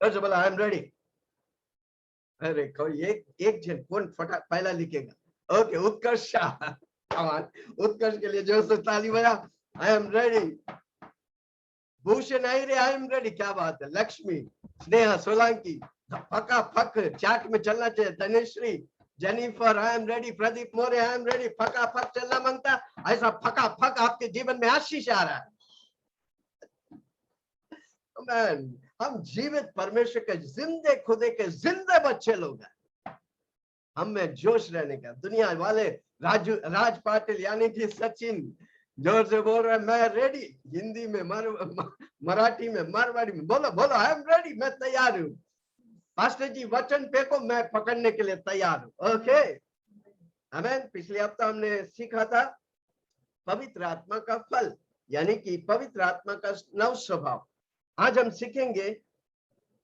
फिर से बोला आई एम रेडी। अरे कोई एक जन कौन फटा पहला लिखेगा? ओके, उत्कर्ष शाह, उत्कर्ष के लिए जोर से ताली बजा। I am ready. Bhushan I रे, आई एम रेडी। क्या बात है। लक्ष्मी, स्नेहा सोलंकी, फका फक चाक में चलना चाहिए। Dhanashree, Jennifer, I am ready. Pradeep More, I am ready. फका फक चलना मांगता, ऐसा फका फक आपके जीवन में आशीष आ रहा है। मैन, हम जीवित परमेश्वर के जिंदे खुदे के जिंदे बच्चे लोग हैं। हम में जोश रहने का। दुनिया वाले राज पाटिल यानी कि सचिन जोर से बोल रहे हैं मैं रेडी। हिंदी में मराठी में मारवाड़ी में बोलो बोलो आई एम रेडी, मैं तैयार हूँ। पास्टर जी वचन पे को मैं पकड़ने के लिए तैयार हूँ। ओके आमीन। पिछले हफ्ता हमने सीखा था पवित्र आत्मा का फल, यानी कि पवित्र आत्मा का नव स्वभाव। आज हम सीखेंगे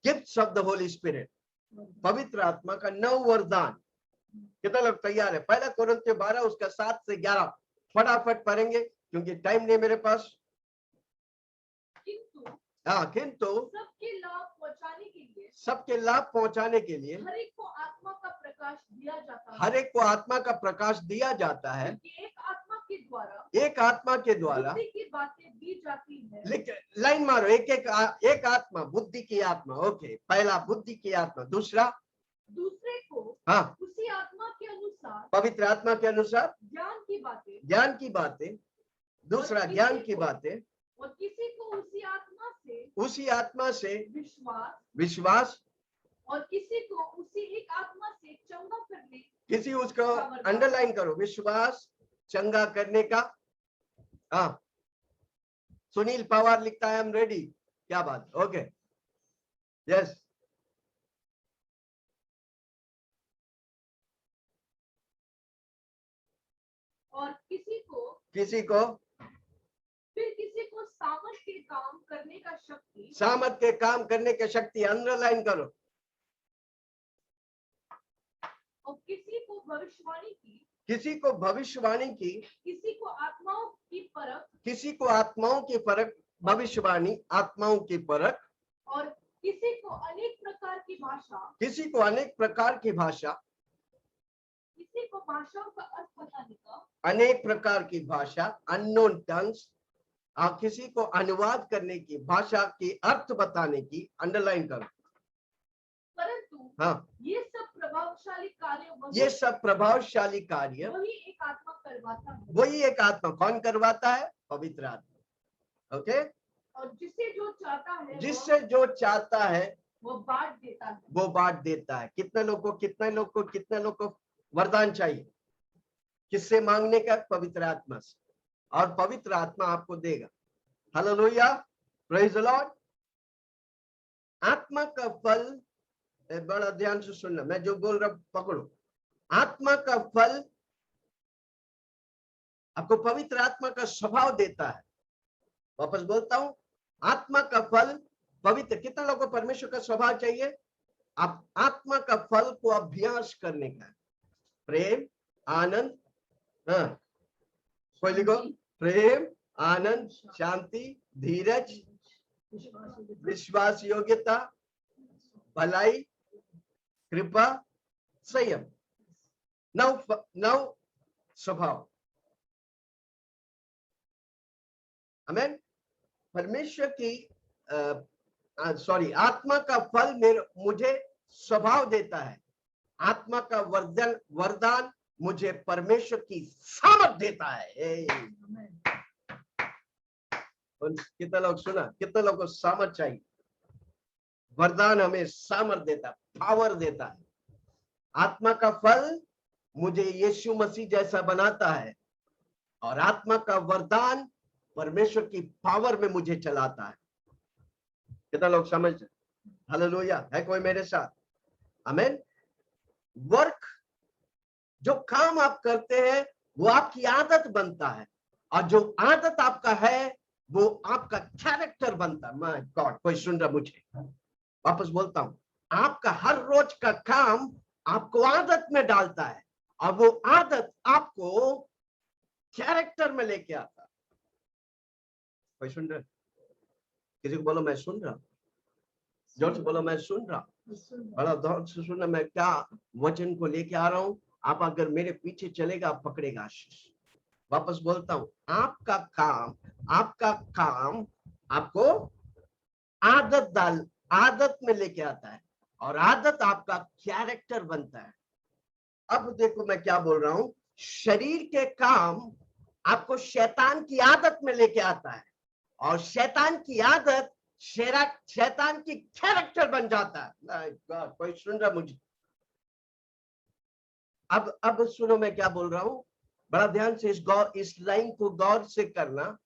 gifts of the Holi spirit, पवित्र आत्मा का नव वरदान। कितने लोग तैयार है? पहला कोरिन्थियों 12 उसका 7 से 11 फटाफट पढ़ेंगे क्योंकि टाइम नहीं मेरे पास। किंतु सबके लाभ पहुंचाने के लिए, सबके लाभ पहुंचाने के लिए हर एक को आत्मा का प्रकाश दिया जाता है। हर एक को आत्मा का प्रकाश दिया जाता है। एक आत्मा के द्वारा बुद्धि की बातें दी जाती है। लेकिन लाइन मारो, एक आत्मा, बुद्धि की आत्मा। ओके, पहला बुद्धि की आत्मा। दूसरे को उसी आत्मा के अनुसार, पवित्र आत्मा के अनुसार ज्ञान की बातें। दूसरा ज्ञान की बातें। और किसी को उसी आत्मा से विश्वास और किसी को उसी एक आत्मा से चंगा करने, किसी उसको अंडरलाइन करो, विश्वास चंगा करने का। सुनील पवार लिखता है आई एम रेडी। क्या बात। Okay yes. और किसी को फिर किसी को सामर्थ के काम करने का शक्ति, सामर्थ के काम करने की शक्ति अंडरलाइन करो। और किसी को भविष्यवाणी की, किसी को भविष्यवाणी की, किसी को आत्माओं की परख, किसी को आत्माओं की परख, भविष्यवाणी आत्माओं की परख। और किसी को अनेक प्रकार की भाषा, किसी को अनेक प्रकार की भाषा, किसी को भाषाओं का अर्थ बताने का, अनेक प्रकार की भाषा अननोन टंग्स। आप किसी को अनुवाद करने की, भाषा की अर्थ बताने की अंडरलाइन करो। परंतु ये सब प्रभावशाली कार्य वही एक आत्मा करवाता है। वही एक आत्मा कौन करवाता है? पवित्र आत्मा। ओके। और जिससे जो चाहता है वो बांट देता है। वो बांट देता है। कितने लोग को वरदान चाहिए? किससे मांगने का? पवित्र आत्मा से। और पवित्र आत्मा आपको देगा। Hallelujah, praise the Lord. आत्मा का फल, बड़ा ध्यान से सुनना, मैं जो बोल रहा पकड़ो। आत्मा का फल आपको पवित्र आत्मा का स्वभाव देता है। वापस बोलता हूं, आत्मा का फल पवित्र। कितने लोगों को परमेश्वर का स्वभाव चाहिए? आप आत्मा का फल को अभ्यास करने का। प्रेम, आनंद, कोई लिखो, प्रेम, आनंद, शांति, धीरज, विश्वास, योग्यता, भलाई, कृपा, संयम। नव स्वभाव। आमीन। परमेश्वर की आत्मा का फल मुझे स्वभाव देता है। आत्मा का वरदान मुझे परमेश्वर की सामर्थ देता है। कितने लोग सुना? कितने लोग को सामर्थ चाहिए? वरदान हमें सामर्थ देता है, पावर देता है। आत्मा का फल मुझे यीशु मसीह जैसा बनाता है और आत्मा का वरदान परमेश्वर की पावर में मुझे चलाता है। कितना लोग समझ? हालेलुया। है कोई मेरे साथ? आमीन। वर्क, जो काम आप करते हैं वो आपकी आदत बनता है और जो आदत आपका है वो आपका कैरेक्टर बनता है। माय गॉड, कोई सुन रहा मुझे? वापस बोलता हूं, आपका हर रोज का काम आपको आदत में डालता है और वो आदत आपको कैरेक्टर में लेके आता है। कोई सुन रहा? किसी को बोलो मैं सुन रहा हूं। जोर से बोलो मैं सुन रहा हूँ, बड़ा ध्यान से सुनना। मैं क्या वचन को लेके आ रहा हूँ, आप अगर मेरे पीछे चलेगा आप पकड़ेगा आशीष। वापस बोलता हूँ, आपका काम आपको आदत में लेके आता है, और आदत आपका कैरेक्टर बनता है। अब देखो मैं क्या बोल रहा हूं, शरीर के काम आपको शैतान की आदत में लेके आता है, और शैतान की आदत शैतान की कैरेक्टर बन जाता है। God, कोई सुन रहा मुझे? अब सुनो मैं क्या बोल रहा हूं, बड़ा ध्यान से इस लाइन को गौर से करना।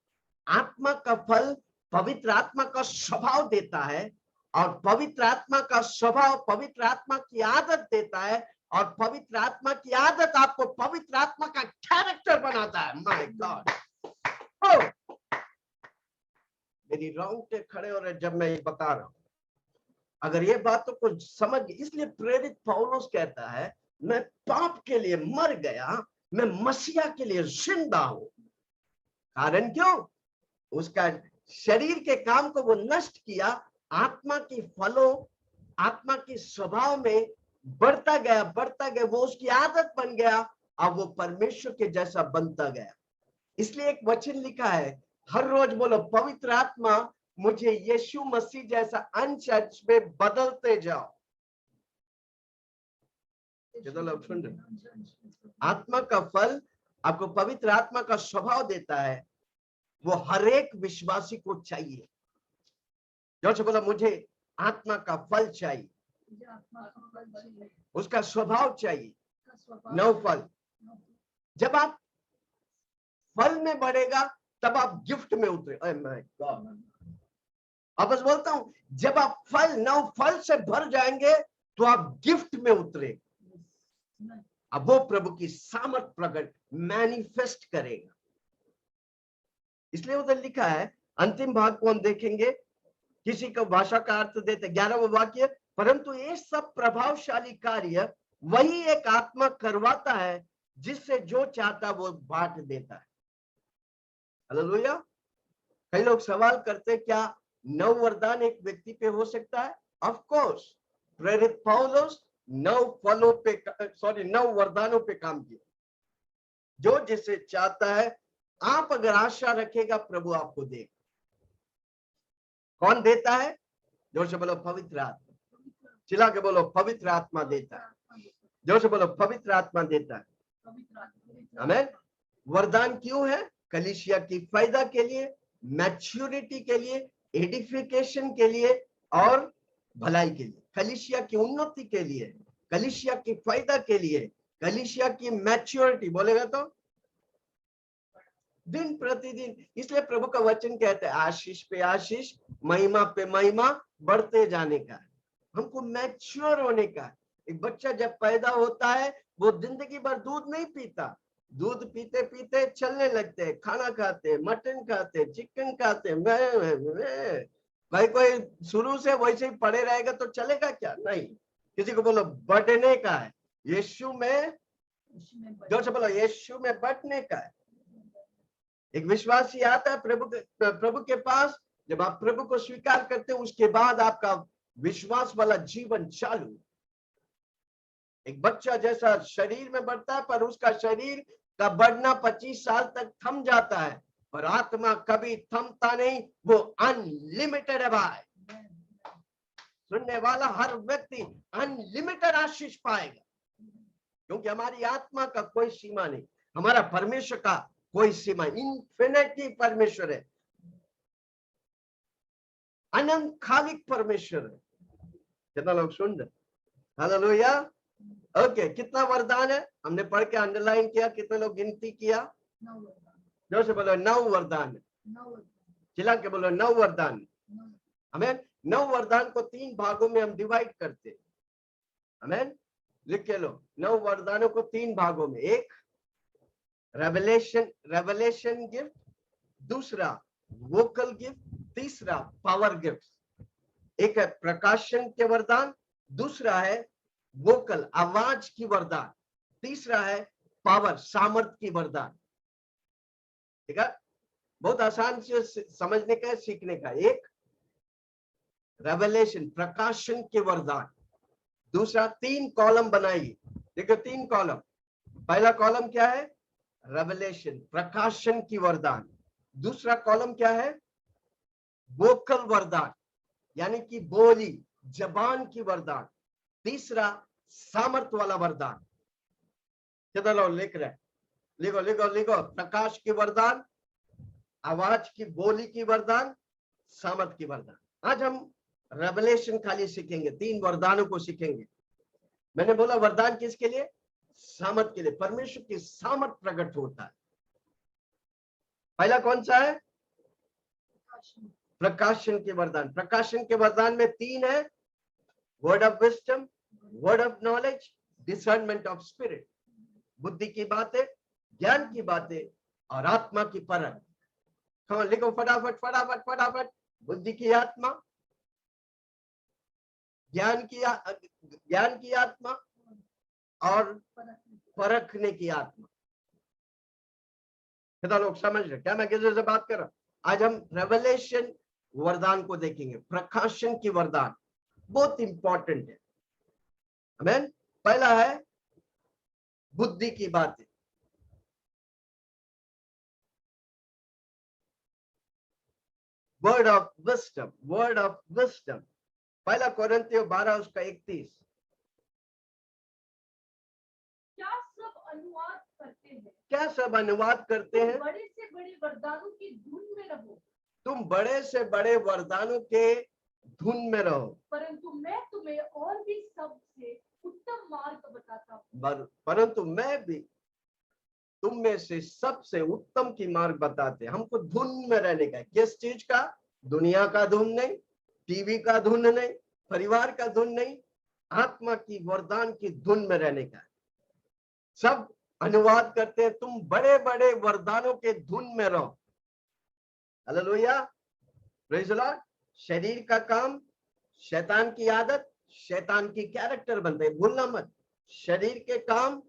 आत्मा का फल पवित्र आत्मा का स्वभाव देता है, और पवित्र आत्मा का स्वभाव पवित्र आत्मा की आदत देता है, और पवित्र आत्मा की आदत आपको पवित्र आत्मा का कैरेक्टर बनाता है। माय गॉड, मेरी रोंगटे खड़े हो रहे जब मैं ये बता रहा हूं। अगर ये बातों को समझ, इसलिए प्रेरित पौलुस कहता है मैं पाप के लिए मर गया, मैं मसीहा के लिए जिंदा हूं। कारण क्यों? उसका शरीर के काम को वो नष्ट किया, आत्मा की फलों, आत्मा की स्वभाव में बढ़ता गया, वो उसकी आदत बन गया, अब वो परमेश्वर के जैसा बनता गया। इसलिए एक वचन लिखा है, हर रोज बोलो पवित्र आत्मा मुझे यीशु मसीह जैसा अंश अंश में बदलते जाओ। लोग सुन रहे? आत्मा का फल आपको पवित्र आत्मा का स्वभाव देता है, वो हर एक विश्वासी को चाहिए। जो बोला मुझे आत्मा का फल चाहिए, उसका स्वभाव चाहिए, 9 फल। जब आप फल में बढ़ेगा तब आप गिफ्ट में उतरे। अब बस बोलता हूं, जब आप 9 फल से भर जाएंगे तो आप गिफ्ट में उतरे, अब वो प्रभु की सामर्थ प्रकट मैनिफेस्ट करेगा। इसलिए उधर लिखा है, अंतिम भाग को हम देखेंगे, किसी को भाषा का अर्थ देते, 11वां वाक्य, परंतु ये सब प्रभावशाली कार्य वही एक आत्मा करवाता है, जिससे जो चाहता वो बांट देता है। हालेलुया। कई लोग सवाल करते, क्या 9 वरदान एक व्यक्ति पे हो सकता है? ऑफ कोर्स, प्रेरित पौलुस 9 वरदानों पे काम किया। जो जिसे चाहता है, आप अगर आशा रखेगा प्रभु आपको देगा। कौन देता है? जोर से बोलो पवित्र आत्मा। चिल्ला के बोलो पवित्र आत्मा देता है। जोर से बोलो पवित्र आत्मा देता है। आमीन। वरदान क्यों है? कलीसिया की फायदा के लिए, मैच्योरिटी के लिए, एडिफिकेशन के लिए और भलाई के लिए, कलीसिया की उन्नति के लिए, कलीसिया की फायदा के लिए, कलीसिया की मैच्योरिटी। बोलेगा तो दिन प्रतिदिन। इसलिए प्रभु का वचन कहते हैं, आशीष पे आशीष, महिमा पे महिमा बढ़ते जाने का, हमको मैच्योर होने का। एक बच्चा जब पैदा होता है वो जिंदगी भर दूध नहीं पीता, दूध पीते पीते चलने लगते हैं, खाना खाते, मटन खाते, चिकन खाते। भाई कोई शुरू से वैसे ही पड़े रहेगा तो चलेगा क्या? नहीं। किसी को बोलो बढ़ने का है, यीशु में, जो से बोलो यीशु में बढ़ने का है। एक विश्वासी आता है प्रभु के पास, जब आप प्रभु को स्वीकार करते हो उसके बाद आपका विश्वास वाला जीवन चालू। एक बच्चा जैसा शरीर में बढ़ता है, पर उसका शरीर का बढ़ना 25 साल तक थम जाता है, पर आत्मा कभी थमता नहीं, वो अनलिमिटेड है भाई। सुनने वाला हर व्यक्ति अनलिमिटेड आशीष पाएगा, क्योंकि हमारी आत्मा का कोई सीमा नहीं, हमारा परमेश्वर का कोई सीमा, इन्फिनिटी परमेश्वर है, अनंत खालिक परमेश्वर है। कितना लोग सुन रहे? हालेलुया। ओके, कितना वरदान है हमने पढ़ के अंडरलाइन किया, कितने लोग गिनती किया? 9 जो से बोलो 9 वरदान है। चिल्ला के बोलो 9 वरदान। आमीन। 9 वरदान को 3 भागों में हम डिवाइड करते हैं। आमीन। लिख के लो, 9 वरदानों को 3 भागों में। एक रेवलेशन गिफ्ट, दूसरा वोकल गिफ्ट, तीसरा पावर गिफ्ट। एक है प्रकाशन के वरदान, दूसरा है वोकल आवाज की वरदान, तीसरा है पावर सामर्थ की वरदान। ठीक है, बहुत आसान से समझने का है, सीखने का। एक रेवलेशन, प्रकाशन के वरदान। दूसरा, 3 कॉलम बनाइए। देखो 3 कॉलम। पहला कॉलम क्या है? रेवलेशन, प्रकाशन की वरदान। दूसरा कॉलम क्या है? वोकल वरदान, यानी कि बोली, जबान की वरदान। तीसरा, सामर्थ वाला वरदान। कितना लोग लिख रहे हैं? लिखो लिखो लिखो। प्रकाश की वरदान, आवाज की, बोली की वरदान, सामर्थ की वरदान। आज हम रेवलेशन खाली सीखेंगे, 3 वरदानों को सीखेंगे। मैंने बोला वरदान किसके लिए? सामर्थ के लिए। परमेश्वर की सामर्थ प्रकट होता है। पहला कौन सा है? प्रकाशन के वरदान। प्रकाशन के वरदान में 3 है, word of wisdom, word of knowledge, discernment of spirit. बुद्धि की बातें, ज्ञान की बातें और आत्मा की परख। लिखो फटाफट फटाफट फटाफट। बुद्धि की आत्मा, ज्ञान की आत्मा और परखने की आत्मा। कितना लोग समझ रहे? क्या मैं किसी से बात कर रहा हूं? आज हम रेवलेशन वरदान को देखेंगे, प्रकाशन की वरदान। बहुत इंपॉर्टेंट है। आमीन। पहला है बुद्धि की बातें। Word of wisdom, word of wisdom. पहला कोरिन्थियों 12 उसका 31। क्या सब अनुवाद करते हैं? क्या सब अनुवाद करते हैं? बड़े से बड़े वरदानों की धुन में रहो। तुम बड़े से बड़े वरदानों के धुन में रहो। परंतु मैं तुम्हें और भी सबसे उत्तम मार्ग बताता हूँ। परंतु मैं भी तुम में से सबसे उत्तम की मार्ग बताते। हमको धुन में रहने का। किस चीज का? दुनिया का धुन नहीं, टीवी का धुन नहीं, परिवार का धुन नहीं, आत्मा की वरदान की धुन में रहने का। सब अनुवाद करते हैं, तुम बड़े बड़े वरदानों के धुन में रहो। Hallelujah, praise the Lord. शरीर का काम, शैतान की आदत, शैतान की कैरेक्टर बनते हैं। भूलना मत, शरीर के काम,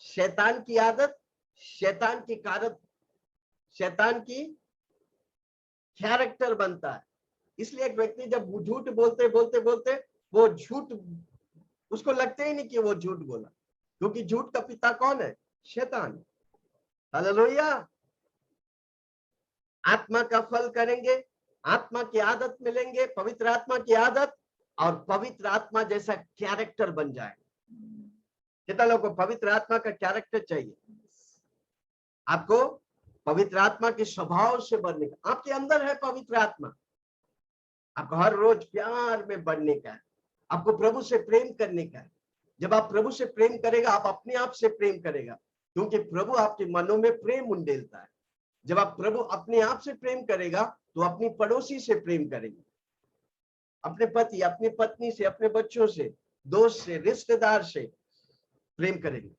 शैतान की आदत, शैतान की कैरेक्टर बनता है। इसलिए एक व्यक्ति जब झूठ बोलते बोलते बोलते वो झूठ, उसको लगता ही नहीं कि वो झूठ बोला, क्योंकि झूठ का पिता कौन है? शैतान। हालेलुया। आत्मा का फल करेंगे, आत्मा की आदत मिलेंगे, पवित्र आत्मा की आदत, और पवित्र आत्मा जैसा कैरेक्टर बन जाए। कितना लोगों को पवित्र आत्मा का कैरेक्टर चाहिए? आपको पवित्र आत्मा के स्वभाव से बढ़ने का। आपके अंदर है पवित्र आत्मा। आपको हर रोज प्यार में बढ़ने का है। आपको प्रभु से प्रेम करने का है। जब आप प्रभु से प्रेम करेगा, आप अपने आप से प्रेम करेगा, क्योंकि प्रभु आपके मनों में प्रेम उंडेलता है। जब आप प्रभु अपने आप से प्रेम करेगा तो अपनी पड़ोसी से प्रेम करेंगे, अपने पति, अपनी पत्नी से, अपने बच्चों से, दोस्त से, रिश्तेदार से प्रेम करेंगे।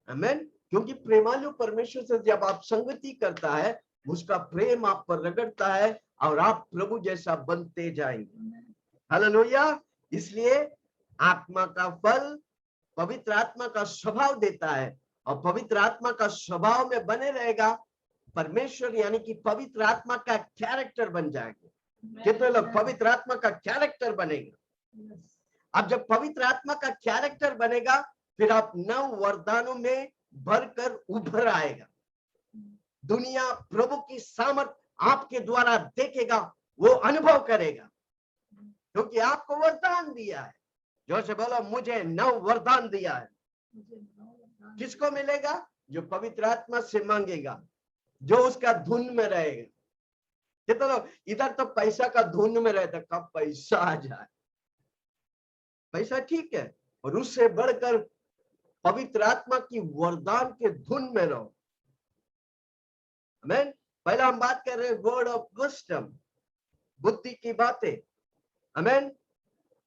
आमीन। क्योंकि प्रेमालु परमेश्वर से जब आप संगति करता है, उसका प्रेम आप पर रगड़ता है और आप प्रभु जैसा बनते जाएंगे। हालेलुया। इसलिए आत्मा का फल पवित्र आत्मा का स्वभाव देता है, और पवित्र आत्मा का स्वभाव में बने रहेगा, परमेश्वर यानी कि पवित्र आत्मा का कैरेक्टर बन जाएगा। कितने लोग पवित्र आत्मा का कैरेक्टर बनेगा? अब जब पवित्र आत्मा का कैरेक्टर बनेगा, फिर आप 9 वरदानों में भरकर उभर आएगा। दुनिया प्रभु की सामर्थ आपके द्वारा देखेगा, वो अनुभव करेगा, क्योंकि आपको वरदान दिया है। जो से बोलो, मुझे 9 वरदान दिया है। किसको मिलेगा? जो पवित्र आत्मा से मांगेगा, जो उसका धुन में रहेगा। कितना लोग इधर तो पैसा का धुन में रहता, कब पैसा आ जाए। पैसा ठीक है, और उससे बढ़कर पवित्र आत्मा की वरदान के धुन में रहो। आमीन। पहला हम बात कर रहे हैं वर्ड ऑफ विजडम, बुद्धि की बातें। आमीन।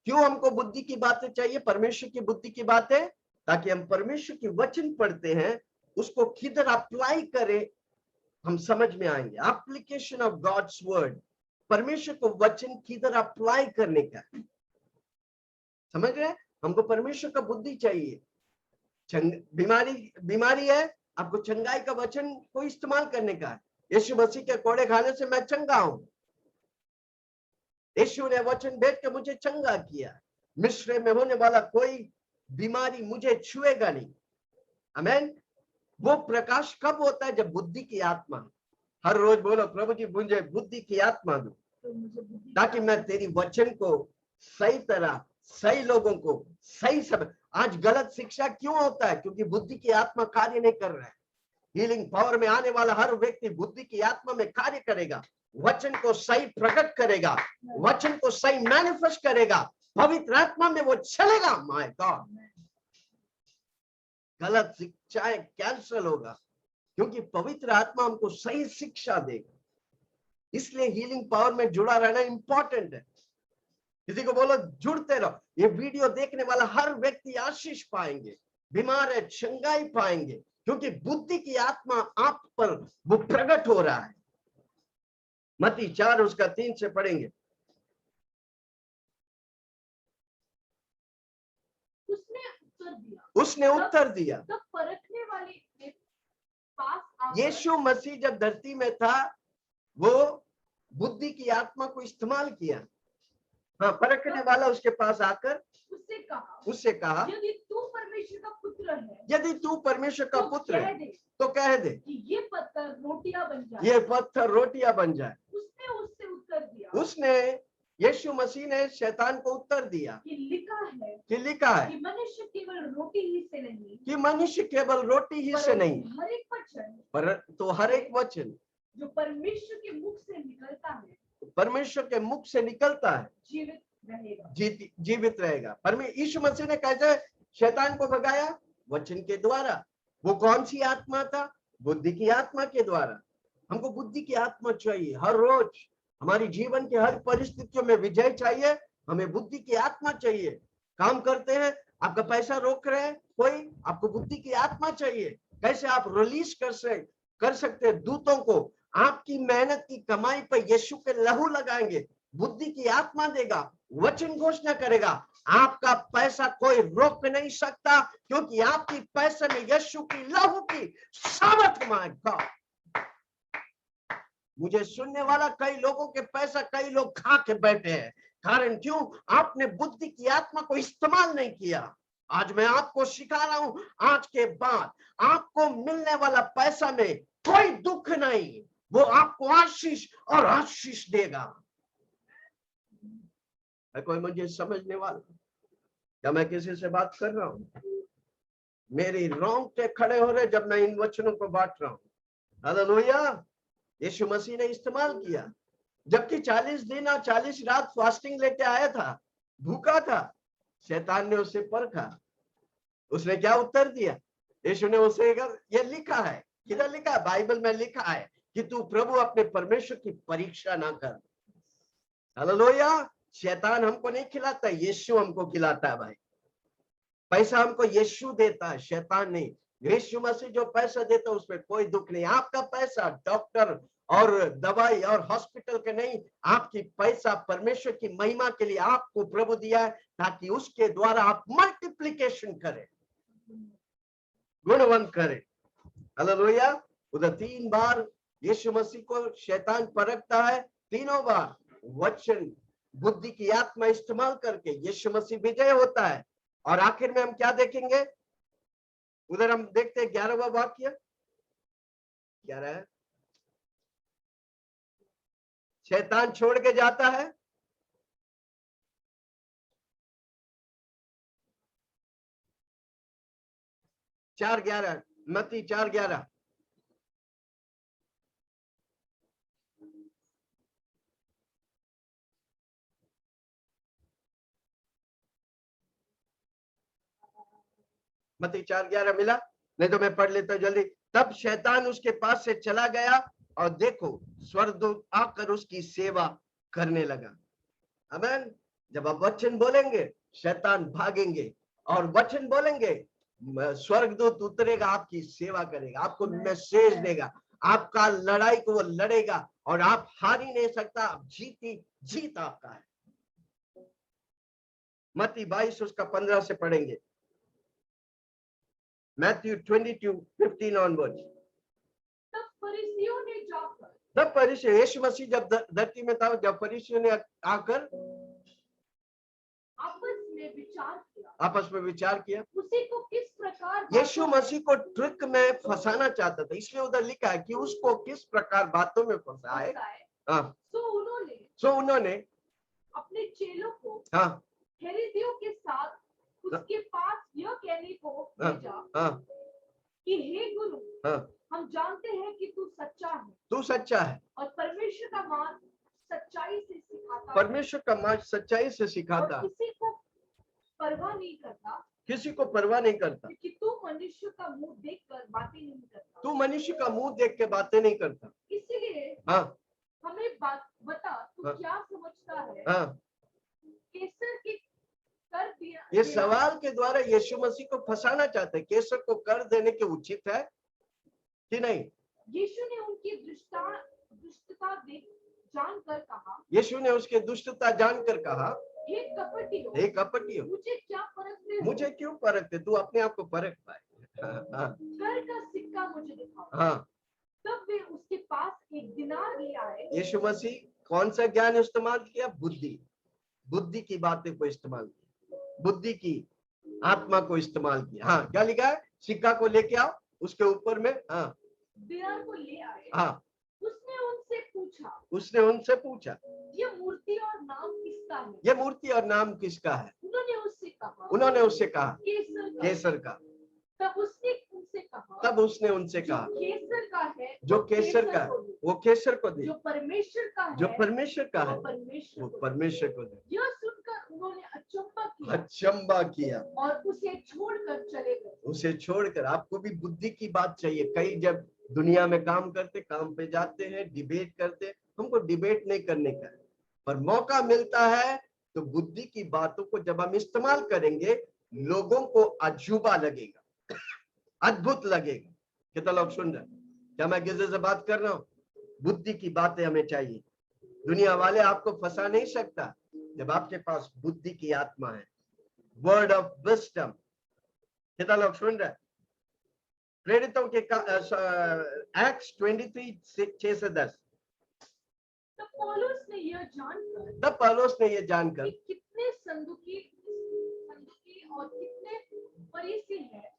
क्यों हमको बुद्धि की बातें चाहिए? परमेश्वर की बुद्धि की बातें, ताकि हम परमेश्वर की वचन पढ़ते हैं, उसको किधर अप्लाई करें, हम समझ में आएंगे। एप्लीकेशन ऑफ गॉड्स वर्ड, परमेश्वर को वचन किधर अप्लाई करने का, समझ रहे? हमको परमेश्वर का बुद्धि चाहिए। बीमारी है, आपको चंगाई का वचन को इस्तेमाल करने का है। यीशु मसीह के कोड़े खाने से मैं चंगा हूं। यीशु ने वचन भेज के मुझे चंगा किया। मिस्र में होने वाला कोई बीमारी मुझे छुएगा नहीं। आमीन। वो प्रकाश कब होता है? जब बुद्धि की आत्मा, हर रोज बोलो प्रभु जी मुझे बुद्धि की आत्मा दो, तो मुझे बुद्धि ताकि मैं तेरी वचन को सही तरह, सही लोगों को सही समझ। आज गलत शिक्षा क्यों होता है? क्योंकि बुद्धि की आत्मा कार्य नहीं कर रहा है। हीलिंग पावर में आने वाला हर व्यक्ति बुद्धि की आत्मा में कार्य करेगा, वचन को सही प्रकट करेगा, वचन को सही मैनिफेस्ट करेगा, पवित्र आत्मा में वो चलेगा। माय गॉड, गलत शिक्षाएं कैंसल होगा, क्योंकि पवित्र आत्मा हमको सही शिक्षा देगा। इसलिए हीलिंग पावर में जुड़ा रहना इंपॉर्टेंट है। किसी को बोलो जुड़ते रहो। ये वीडियो देखने वाला हर व्यक्ति आशीष पाएंगे, बीमार है चंगाई पाएंगे, क्योंकि बुद्धि की आत्मा आप पर वो प्रकट हो रहा है। मत्ती 4 उसका 3 से पढ़ेंगे। उसने उत्तर दिया। तब परखने वाले के पास आकर यीशु मसीह जब धरती में था, वो बुद्धि की आत्मा को इस्तेमाल किया। हाँ, परखने वाला उसके पास आकर उससे कहा यदि तू परमेश्वर का पुत्र है, यदि तू परमेश्वर का पुत्र है तो कह दे कि ये पत्थर रोटियां बन जाए। ये पत्थर रोटियां बन जाए। उसने उससे उत्तर दिया, उसने यीशु मसीह ने शैतान को उत्तर दिया कि लिखा है कि मनुष्य केवल रोटी ही से नहीं, कि मनुष्य केवल रोटी ही से नहीं, हर एक वचन, पर तो हर एक वचन जो परमेश्वर के मुख से निकलता है, परमेश्वर के मुख से निकलता है, जीवित रहेगा। जीवित रहेगा। परमेश्वर यीशु मसीह ने कैसे शैतान को भगाया? वचन के द्वारा। वो कौन सी आत्मा था? बुद्धि की आत्मा के द्वारा। हमको बुद्धि की आत्मा चाहिए। हर रोज हमारी जीवन के हर परिस्थितियों में विजय चाहिए। हमें बुद्धि की आत्मा चाहिए। काम करते हैं, आपका पैसा रोक रहे हैं कोई, आपको बुद्धि की आत्मा चाहिए। कैसे आप रिलीज कर सकते हैं दूतों को? आपकी मेहनत की कमाई पर यीशु के लहू लगाएंगे, बुद्धि की आत्मा देगा, वचन घोषणा करेगा। आपका पैसा कोई रोक नहीं सकता, क्योंकि आपकी पैसे में यीशु की लहू की सामर्थ। माय गॉड, मुझे सुनने वाला कई लोगों के पैसा कई लोग खा के बैठे हैं। कारण क्यों? आपने बुद्धि की आत्मा को इस्तेमाल नहीं किया। आज मैं आपको सिखा रहा हूं, आज के बाद आपको मिलने वाला पैसा में कोई दुख नहीं, वो आपको आशीष और आशीष देगा। है कोई मुझे समझने वाला? क्या मैं किसी से बात कर रहा हूं? मेरी रोंगटे खड़े हो रहे जब मैं इन वचनों को बांट रहा हूं। हालेलुया। यीशु मसीह ने इस्तेमाल किया, जबकि 40 दिन और 40 रात फास्टिंग लेके आया था, भूखा था। शैतान ने उसे परखा। उसने क्या उत्तर दिया? यीशु ने उसे ये लिखा है, किधर लिखा है? बाइबल में लिखा है कि तू प्रभु अपने परमेश्वर की परीक्षा ना कर। हालेलुया। शैतान हमको नहीं खिलाता, यीशु हमको खिलाता है भाई। पैसा हमको यीशु देता है, शैतान नहीं। यीशु मसीह जो पैसा देता है उसमें कोई दुख नहीं। आपका पैसा डॉक्टर और दवाई और हॉस्पिटल के नहीं, आपकी पैसा परमेश्वर की महिमा के लिए आपको प्रभु दिया है, ताकि उसके द्वारा आप मल्टीप्लिकेशन करें, गुणवंत करें। हालेलुया। उधर 3 बार यीशु मसीह को शैतान परखता है, तीनों बार वचन बुद्धि की आत्मा इस्तेमाल करके यीशु मसीह विजय होता है। और आखिर में हम क्या देखेंगे? उधर हम देखते हैं 11वां वाक्य, 11 है। शैतान छोड़ के जाता है, चार 11, मत्ती 4:11। मत्ती 4:11 मिला? नहीं तो मैं पढ़ लेता जल्दी। तब शैतान उसके पास से चला गया, और देखो स्वर्गदूत आकर उसकी सेवा करने लगा। आमीन। जब आप वचन बोलेंगे शैतान भागेंगे, और वचन बोलेंगे स्वर्गदूत उतरेगा, आपकी सेवा करेगा, आपको मैसेज देगा, आपका लड़ाई को वो लड़ेगा, और आप हार ही नहीं सकता। जीत आपका है। मत्ती 22 उसका 15 से पढ़ेंगे। Matthew 22:15 onwards. तब फरीसियों ने जाकर तब फरीसी, यीशु मसीह जब धरती में था, जब फरीसियों ने आकर आपस में विचार किया, उसी को किस प्रकार यीशु मसीह को ट्रिक में फंसाना चाहता था, इसलिए उधर लिखा है कि उसको किस प्रकार बातों में फंसाए। हाँ, तो उन्होंने अपने चेलों को हाँ हेरोदियों के साथ उसके पास यह कहने को भेजा हाँ कि हे गुरु, हाँ, हम जानते हैं कि तू सच्चा है तू सच्चा है, और परमेश्वर का मार्ग सच्चाई से सिखाता है परमेश्वर का मार्ग सच्चाई से सिखाता और है, किसी को परवाह नहीं करता, किसी को परवाह नहीं करता, कि तू मनुष्य का मुंह देखकर बातें नहीं करता। तू मनुष्य का मुंह देख के बातें नहीं करता। इसीलिए हाँ हमें बात बता, तू हाँ, क्या समझता है, हाँ, केसर के कर दिया ये सवाल के द्वारा यीशु मसीह को फंसाना चाहते हैं, केसर को कर देने के उचित है कि नहीं। यीशु ने उनकी दुष्टता देख जानकर कहा, यीशु ने उसके दुष्टता जानकर कहा, हे कपटियों, हे कपटियों, मुझे क्या परखते हो? मुझे क्यों परखते, तू अपने आप को परख पाए। हाँ कर का सिक्का मुझे दिखाओ। हाँ, तब वे उसके पास एक दिनार ले आए। यीशु मसीह कौन सा ज्ञान इस्तेमाल किया? बुद्धि, बुद्धि की बातें को इस्तेमाल किया, बुद्धि की आत्मा को इस्तेमाल किया। हाँ, क्या लिखा है? सिक्का को लेके आओ, उसके ऊपर में हाँ दिनार को ले आए। हाँ, उसने उनसे पूछा ये मूर्ति और नाम किसका है? ये मूर्ति और नाम किसका है? उन्होंने उससे कहा केसर का। तब उसने उनसे कहा केसर का है, जो केसर का है वो केसर को दे, जो परमेश्वर का है, जो परमेश्वर का है वो परमेश्वर को दे। यह सुनकर उन्होंने अचंबा किया और उसे छोड़कर चले गए। उसे छोड़कर। आपको भी बुद्धि की बात चाहिए। कई जब दुनिया में काम करते, काम पे जाते हैं, डिबेट करते, हमको डिबेट नहीं करने का है, पर मौका मिलता है तो बुद्धि की बातों को जब हम इस्तेमाल करेंगे, लोगों को अजूबा लगेगा, अद्भुत लगेगा। कितना लोग सुन रहे हैं? क्या मैं किसी से बात कर रहा हूँ? बुद्धि की बातें हमें चाहिए। दुनिया वाले आपको फंसा नहीं सकता जब आपके पास बुद्धि की आत्मा है, वर्ड ऑफ विजडम। कितना लोग सुन रहे हैं? प्रेरितों के एक्ट्स 23:6 से 10। तब पौलुस ने यह जानकर कि कितने सदूकी और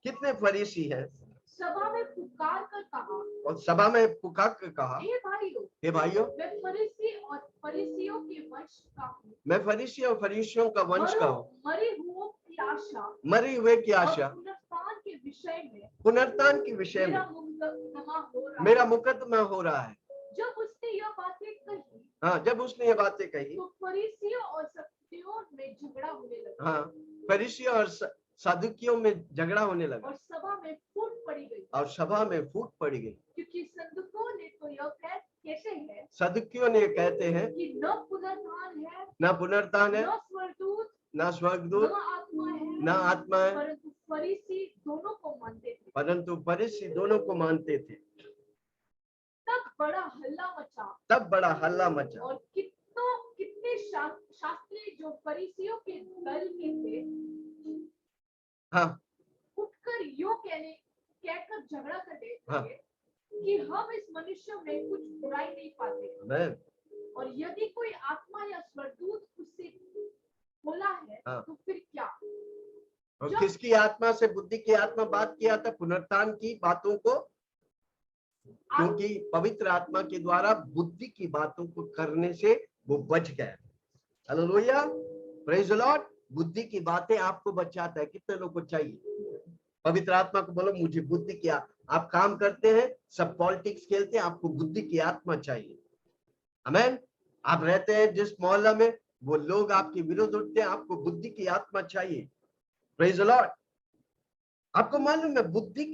कितने फरीसी हैं, सभा में पुकार कर कहा, और सभा में पुकार कर कहा, हे भाइयों, मैं फरीसी और फरीसियों के वंश का हूँ। मैं फरीसी और फरीसियों का वंश का हूँ। मरे हुए की आशा और पुनरुत्थान के विषय में मेरा मुकदमा हो रहा है। जब उसने यह बातें कही, हाँ, जब उसने ये बातें कही तो फरीसियों और सदूकियों में झगड़ा होने लगा। हाँ, फरीसियों और सदूकियों में झगड़ा होने लगा और सभा में फूट पड़ी गई। और सभा में फूट पड़ी गई, क्योंकि सदूकियों ने तो यह कहते हैं, सदूकियों ने कहते हैं कि न पुनरुत्थान है, ना पुनरुत्थान है, न स्वर्गदूत, ना आत्मा है, परंतु फरीसी दोनों को मानते थे। परंतु फरीसी दोनों को मानते थे। तब बड़ा हल्ला मचा और कितने शास्त्री जो फरीसियों के दल के थे, हाँ, उठकर यो कहकर झगड़ा करने हाँ, कि हम इस मनुष्य में कुछ बुराई नहीं पाते, और यदि कोई आत्मा या स्वर्गदूत उससे बोला है, हाँ, तो फिर क्या? और किसकी आत्मा से बुद्धि की आत्मा बात किया था? पुनरुत्थान की बातों को, क्योंकि पवित्र आत्मा के द्वारा बुद्धि की बातों को करने से वो बच गए। Hallelujah, praise the Lord. बुद्धि की बातें आपको बचाता है। कितने लोगों को चाहिए? पवित्र आत्मा को बोलो, मुझे बुद्धि की आप काम करते हैं, सब पॉलिटिक्स खेलते हैं, आपको बुद्धि की आत्मा चाहिए। आमीन। आप रहते हैं जिस मोहल्ला में, वो लोग आपके विरुद्ध उठते हैं, आपको बुद्धि की आत्मा चाहिए। Praise the Lord. आपको मालूम है, बुद्धि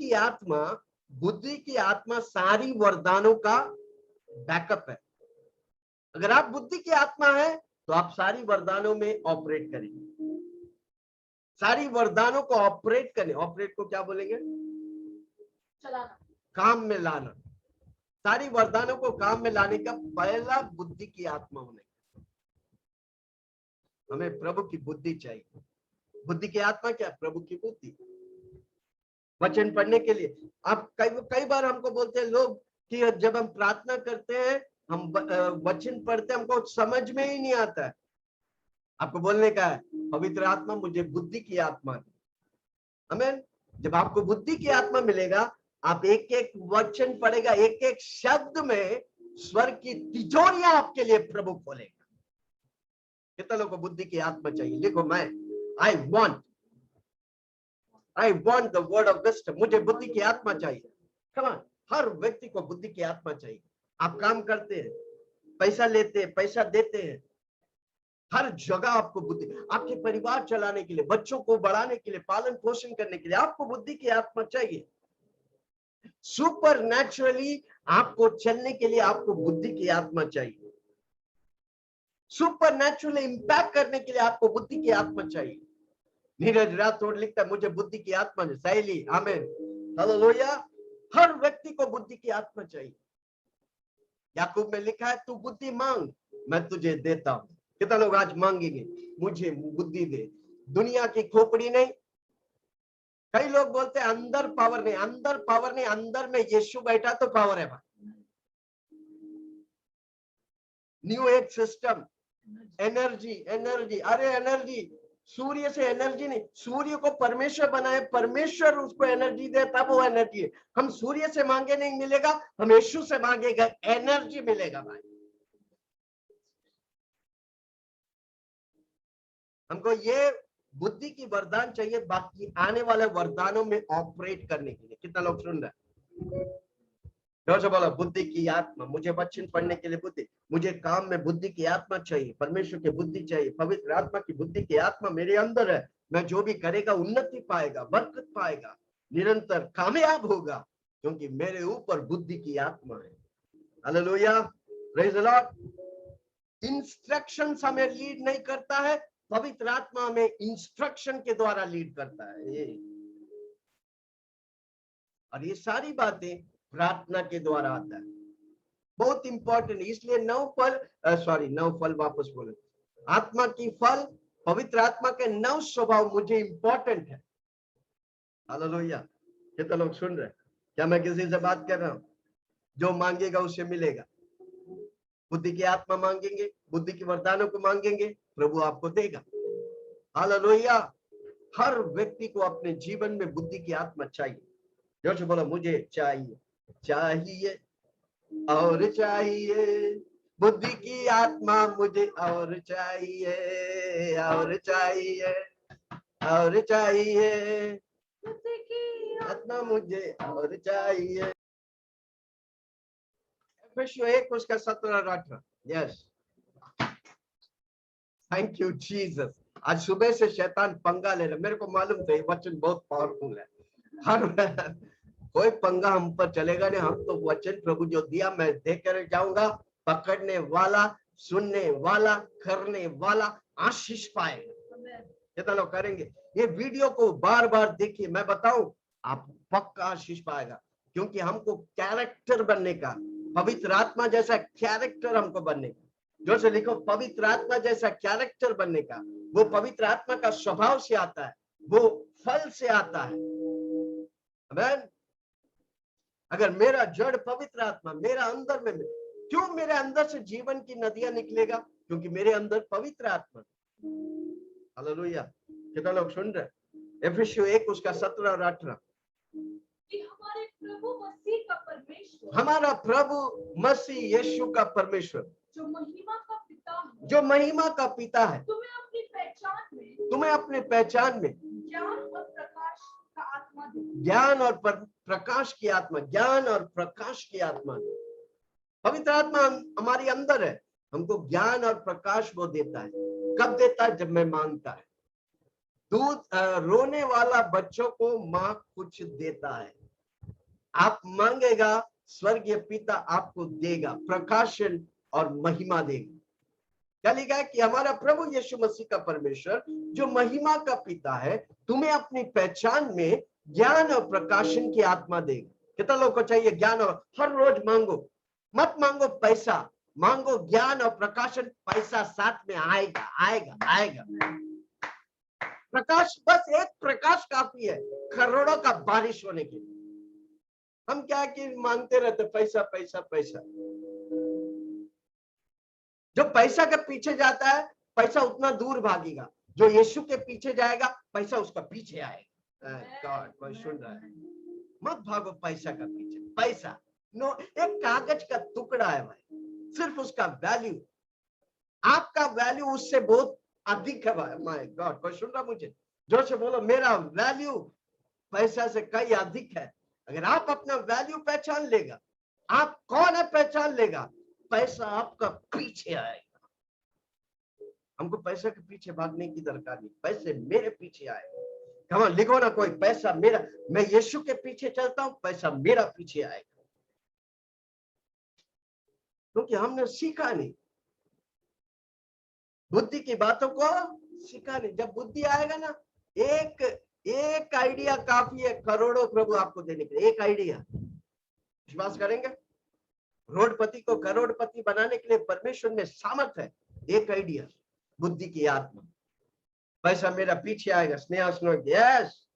की आत्मा सारी वरदानों का बैकअप है। अगर आप बुद्धि की आत्मा है तो आप सारी वरदानों में ऑपरेट करेंगे, सारी वरदानों को ऑपरेट करें। ऑपरेट को क्या बोलेंगे? चलाना, काम में लाना। सारी वरदानों को काम में लाने का पहला बुद्धि की आत्मा होने। हमें प्रभु की बुद्धि चाहिए। बुद्धि की आत्मा क्या? प्रभु की बुद्धि। वचन पढ़ने के लिए आप कई बार हमको बोलते हैं लोग कि जब हम प्रार्थना करते हैं, हम वचन पढ़ते हैं, हमको समझ में ही नहीं आता है। आपको बोलने का है, पवित्र आत्मा मुझे बुद्धि की आत्मा दे। आमीन। जब आपको बुद्धि की आत्मा मिलेगा, आप एक एक वचन पढ़ेगा, एक एक शब्द में स्वर्ग की तिजोरियां आपके लिए प्रभु खोलेगा। कितने लोगों को बुद्धि की आत्मा चाहिए? लिखो, मैं I want the word of wisdom. मुझे बुद्धि की आत्मा चाहिए। कम ऑन, हर व्यक्ति को बुद्धि की आत्मा चाहिए। आप काम करते हैं, पैसा लेते हैं, पैसा देते हैं, हर जगह आपको बुद्धि, आपके परिवार चलाने के लिए, बच्चों को बढ़ाने के लिए, पालन पोषण करने के लिए आपको बुद्धि की आत्मा चाहिए। सुपर नेचुरली आपको चलने के लिए आपको बुद्धि की आत्मा चाहिए। सुपर नेचुरली इंपैक्ट करने के लिए आपको बुद्धि की आत्मा चाहिए। नीरज राठौड़ लिखता है, मुझे बुद्धि की आत्मा ने सहेली। आमीन, हालेलुया। हर व्यक्ति को बुद्धि की आत्मा चाहिए। याकूब में लिखा है, तू बुद्धि मांग, मैं तुझे देता हूं। कितना लोग आज मांगेंगे, मुझे बुद्धि दे? दुनिया की खोपड़ी नहीं। कई लोग बोलते हैं अंदर पावर नहीं, अंदर पावर नहीं, अंदर में यीशु बैठा तो पावर है भाई। New age system, energy energy, अरे एनर्जी, सूर्य से एनर्जी नहीं, सूर्य को परमेश्वर बनाए, परमेश्वर उसको एनर्जी दे, तब वो एनर्जी है। हम सूर्य से मांगे नहीं मिलेगा, हम यीशु से मांगेगा, एनर्जी मिलेगा भाई। हमको ये बुद्धि की वरदान चाहिए, बाकी आने वाले वरदानों में ऑपरेट करने के लिए। कितना लोग सुन रहे हैं? जो बोला बुद्धि की आत्मा, मुझे वचन पढ़ने के लिए बुद्धि, मुझे काम में बुद्धि की आत्मा चाहिए, परमेश्वर की बुद्धि चाहिए, पवित्र आत्मा की बुद्धि की आत्मा मेरे अंदर है। मैं जो भी करेगा उन्नति पाएगा, बरकत पाएगा, निरंतर कामयाब होगा, क्योंकि मेरे ऊपर बुद्धि की आत्मा है। Hallelujah, praise the Lord. Instructions हमें लीड नहीं करता है, पवित्र आत्मा हमें इंस्ट्रक्शन के द्वारा लीड करता है। और ये सारी बातें प्रार्थना के द्वारा आता है। बहुत इंपॉर्टेंट, इसलिए 9 फल वापस बोले, आत्मा की फल, पवित्र आत्मा के 9 स्वभाव मुझे इंपॉर्टेंट है। हालेलुया। कितने लोग सुन रहे हैं? क्या मैं किसी से बात कर रहा हूं? जो मांगेगा उसे मिलेगा। बुद्धि की आत्मा मांगेंगे, बुद्धि की वरदानों को मांगेंगे, प्रभु आपको देगा। हालेलुया। हर व्यक्ति को अपने जीवन में बुद्धि की आत्मा चाहिए। जो बोला, मुझे चाहिए, चाहिए और चाहिए बुद्धि की आत्मा, मुझे और चाहिए, और चाहिए, और चाहिए बुद्धि की आत्मा, मुझे और चाहिए। एफेसियों 1 उसका 17 और 18। Yes, thank you Jesus. आज सुबह से शैतान पंगा ले रहा, मेरे को मालूम था ये वचन बहुत पावरफुल है। हर कोई पंगा हम पर चलेगा नहीं। हम तो वचन प्रभु जो दिया मैं देकर जाऊंगा, पकड़ने वाला, सुनने वाला, करने वाला आशीष पाएगा। कितना लोग करेंगे? ये वीडियो को बार बार देखिए, मैं बताऊं आप पक्का आशीष पाएगा, क्योंकि हमको कैरेक्टर बनने का, पवित्र आत्मा जैसा कैरेक्टर हमको बनने का। जो से लिखो, पवित्र आत्मा जैसा कैरेक्टर बनने का। वो पवित्र आत्मा का स्वभाव से आता है, वो फल से आता है। आमीन। अगर मेरा जड़ पवित्र आत्मा मेरा अंदर में, क्यों मेरे अंदर से जीवन की नदियां निकलेगा? क्योंकि मेरे अंदर पवित्र आत्मा। हालेलुया। कितना लोग सुन रहे? एफेसियों 1 उसका 17 और 18। हमारे प्रभु मसीह का परमेश्वर, हमारा प्रभु मसीह यीशु का परमेश्वर, जो महिमा का पिता है, जो महिमा का पिता है, तुम्हें अपनी पहचान में ज्ञान और प्रकाश का आत्मा दे। ज्ञान और प्रकाश की आत्मा, ज्ञान और प्रकाश की आत्मा दे। पवित्र आत्मा हमारे अंदर है, हमको ज्ञान और प्रकाश वो देता है। कब देता है? जब मैं मांगता है। दूध रोने वाला बच्चों को माँ कुछ देता है। आप मांगेगा, स्वर्गीय पिता आपको देगा, प्रकाशन और महिमा देगा। क्या लिखा है? कि हमारा प्रभु यीशु मसीह का परमेश्वर जो महिमा का पिता है, तुम्हें अपनी पहचान में ज्ञान और प्रकाशन की आत्मा देगा। कितना लोगों को चाहिए ज्ञान? और हर रोज मांगो, मत मांगो पैसा, मांगो ज्ञान और प्रकाशन। पैसा साथ में आएगा, आएगा, आएगा। प्रकाश, बस एक प्रकाश काफी है करोड़ों का बारिश होने के लिए। हम क्या कि मांगते रहते पैसा पैसा पैसा। जो पैसा के पीछे जाता है पैसा उतना दूर भागेगा, जो यीशु के पीछे जाएगा पैसा उसका पीछे आएगा। गॉड कोई सुन रहा है? मत भागो पैसा का पीछे। पैसा नो एक कागज का टुकड़ा है भाई, सिर्फ उसका वैल्यू, आपका वैल्यू उससे बहुत अधिक है भाई। माय गॉड कोई सुन रहा मुझे? जोर से बोलो, मेरा वैल्यू पैसा से कहीं अधिक है। अगर आप अपना वैल्यू पहचान लेगा, आप कौन है पहचान लेगा, पैसा आपका पीछे आएगा। हमको पैसा के पीछे भागने की दरकार नहीं, पैसे मेरे पीछे आएगा। कमा लिखो ना कोई, पैसा मेरा, मैं यीशु के पीछे चलता हूं, पैसा मेरा पीछे आएगा। क्योंकि हमने सीखा नहीं, बुद्धि की बातों को सीखा नहीं। जब बुद्धि आएगा ना, एक आइडिया काफी है करोड़ों प्रभु आपको देने के लिए। एक आइडिया, विश्वास करेंगे? करोड़पति को करोड़पति बनाने के लिए परमेश्वर में सामर्थ है। एक आइडिया, बुद्धि की आत्मा। पैसा मेरा पीछे आएगा। स्नेहा सुनो, यस,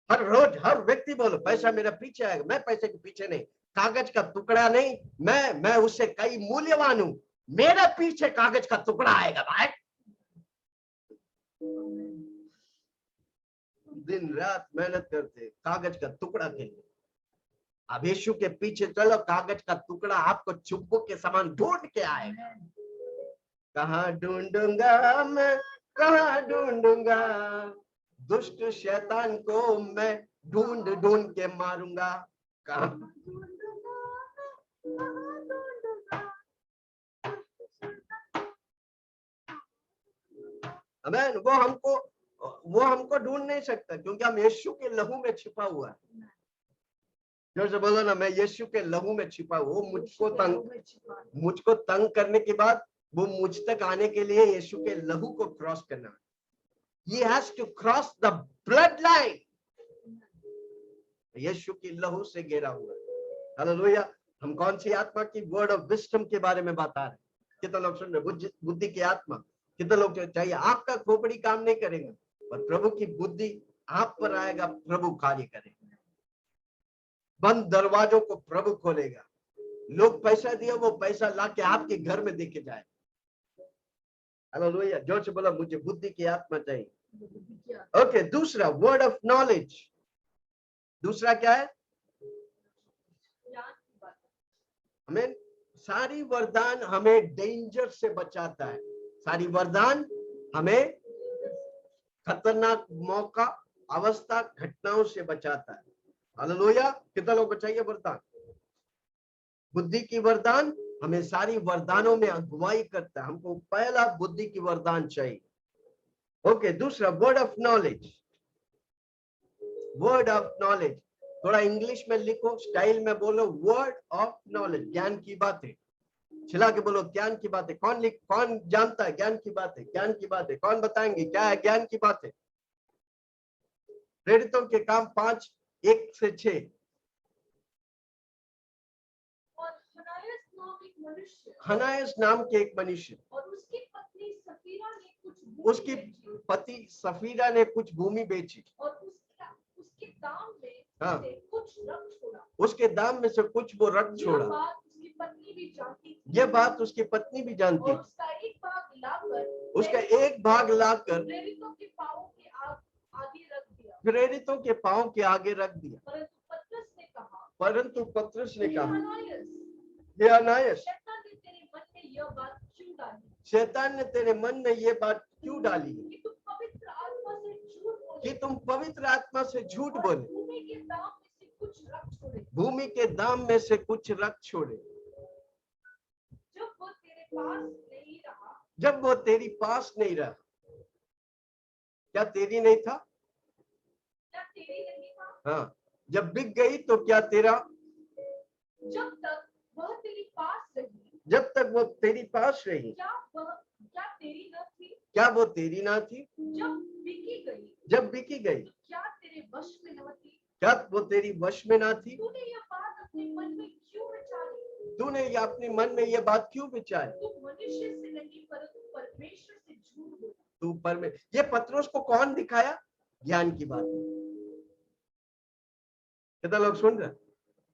हर रोज हर व्यक्ति बोलो पैसा मेरा पीछे आएगा। मैं पैसे के पीछे नहीं, कागज का टुकड़ा नहीं, मैं उससे कई मूल्यवान हूं। मेरे पीछे कागज का टुकड़ा आएगा भाई। दिन रात मेहनत करते कागज का टुकड़ा के लिए। अब यीशु के पीछे चलो, कागज का टुकड़ा आपको चुप्पू के समान ढूंढ के आएगा। कहाँ ढूंढूंगा मैं, कहाँ ढूंढूंगा, दुष्ट शैतान को मैं ढूंढ ढूंढ के मारूंगा। कहाँ आमीन। वो हमको ढूंढ नहीं सकता, क्योंकि हम यीशु के लहू में छिपा हुआ है। जोर से बोलो ना, मैं यीशु के लहू में छिपा हुआ। वो मुझको तंग करने के बाद वो मुझ तक आने के लिए यीशु के लहू को क्रॉस करना है। He has to cross the bloodline. यीशु की लहू से घेरा हुआ है। हालेलुया। हम कौन सी आत्मा की? वर्ड ऑफ विजडम के बारे में बता रहे। कितना लोग सुन रहे? बुद्धि की आत्मा। कितना लोग चाहिए? आपका खोपड़ी काम नहीं करेगा, पर प्रभु की बुद्धि आप पर आएगा, प्रभु कार्य करेगा। बंद दरवाजों को प्रभु खोलेगा। लोग पैसा दिया, वो पैसा लाके आपके घर में देके जाए। हालेलुया। जोर से बोला, मुझे बुद्धि की आत्मा चाहिए। ओके, दूसरा वर्ड ऑफ नॉलेज। दूसरा क्या है? हमें सारी वरदान हमें डेंजर से बचाता है। सारी वरदान हमें खतरनाक मौका, अवस्था, घटनाओं से बचाता है। हालेलुया। कितना लोगों को चाहिए वरदान? बुद्धि की वरदान हमें सारी वरदानों में अगुवाई करता है। हमको पहला बुद्धि की वरदान चाहिए। ओके, दूसरा word of knowledge. Word of knowledge थोड़ा इंग्लिश में लिखो, स्टाइल में बोलो, वर्ड ऑफ नॉलेज। ज्ञान की बातें। चिल्ला के बोलो, ज्ञान की बातें। कौन जानता है ज्ञान की बातें? ज्ञान की बातें कौन बताएंगे? क्या है ज्ञान की बातें? प्रेरितों के काम 5:1-6। हनायस नाम के एक मनुष्य, और उसकी पत्नी सफीरा ने कुछ भूमि बेची, और उसके दाम में हाँ, से कुछ रख छोड़ा। उसके दाम में से कुछ वो रख छोड़ा। यह बात उसकी पत्नी भी जानती थी। यह बात उसकी पत्नी भी जानती और थी। उसका एक भाग लाकर प्रेरितों के पांवों के आगे रख दिया। प्रेरितों के पांव के आगे रख दिया। परंतु पतरस ने कहा, हे अनायास, शैतान ने तेरे मन में यह बात क्यों डाली? शैतान ने तेरे मन में ये बात क्यों डाली कि तुम पवित्र आत्मा से झूठ बोले, कि तुम पवित्र आत्मा से झूठ बोले, भूमि के दाम में से कुछ रख छोड़े। भूमि के दाम में से कुछ रख छोड़े। जब वो तेरे पास नहीं रहा, जब वो तेरी पास नहीं रहा, क्या तेरी नहीं था? क्या तेरी नहीं था? हाँ, जब बिक गई तो क्या तेरा? जब तक वह तेरी पास रही, जब तक वो तेरी पास रही, क्या तेरी न थी? क्या वो तेरी ना थी? जब बिकी गई, जब बिकी गई, तो क्या तेरे वश में न थी? क्या वो तेरी वश में ना थी? तूने यह बात अपने मन में क्यों विचारी? तूने ये अपने मन में ये बात क्यों विचारी? तू मनुष्य से नहीं परंतु परमेश्वर से झूठ बोला। तू ये पतरस को कौन दिखाया? ज्ञान की बात। कितना लोग सुन रहे?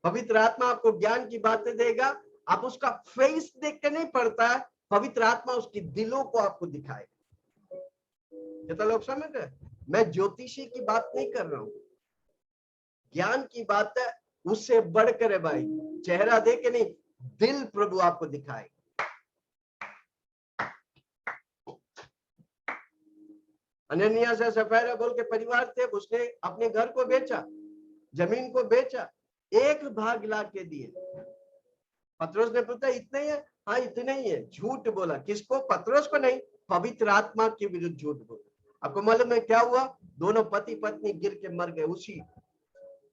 पवित्र आत्मा आपको ज्ञान की बातें देगा, आप उसका फेस देख के नहीं पढ़ता है, पवित्र आत्मा उसकी दिलों को आपको दिखाएगा। कितना लोग समझ रहे? मैं ज्योतिषी की बात नहीं कर रहा हूं, ज्ञान की बात है, उससे बढ़कर है भाई। चेहरा देख के नहीं, दिल प्रभु आपको दिखाएगा। अननियास से सफेरा बोल के परिवार थे, उसने अपने घर को बेचा, जमीन को बेचा, एक भाग ला के दिए। पतरस ने पूछा इतने ही है? हाँ इतने ही है। झूठ बोला। किसको? पतरस को नहीं, पवित्र आत्मा के विरुद्ध झूठ बोला। आपको मालूम है क्या हुआ? दोनों पति पत्नी गिर के मर गए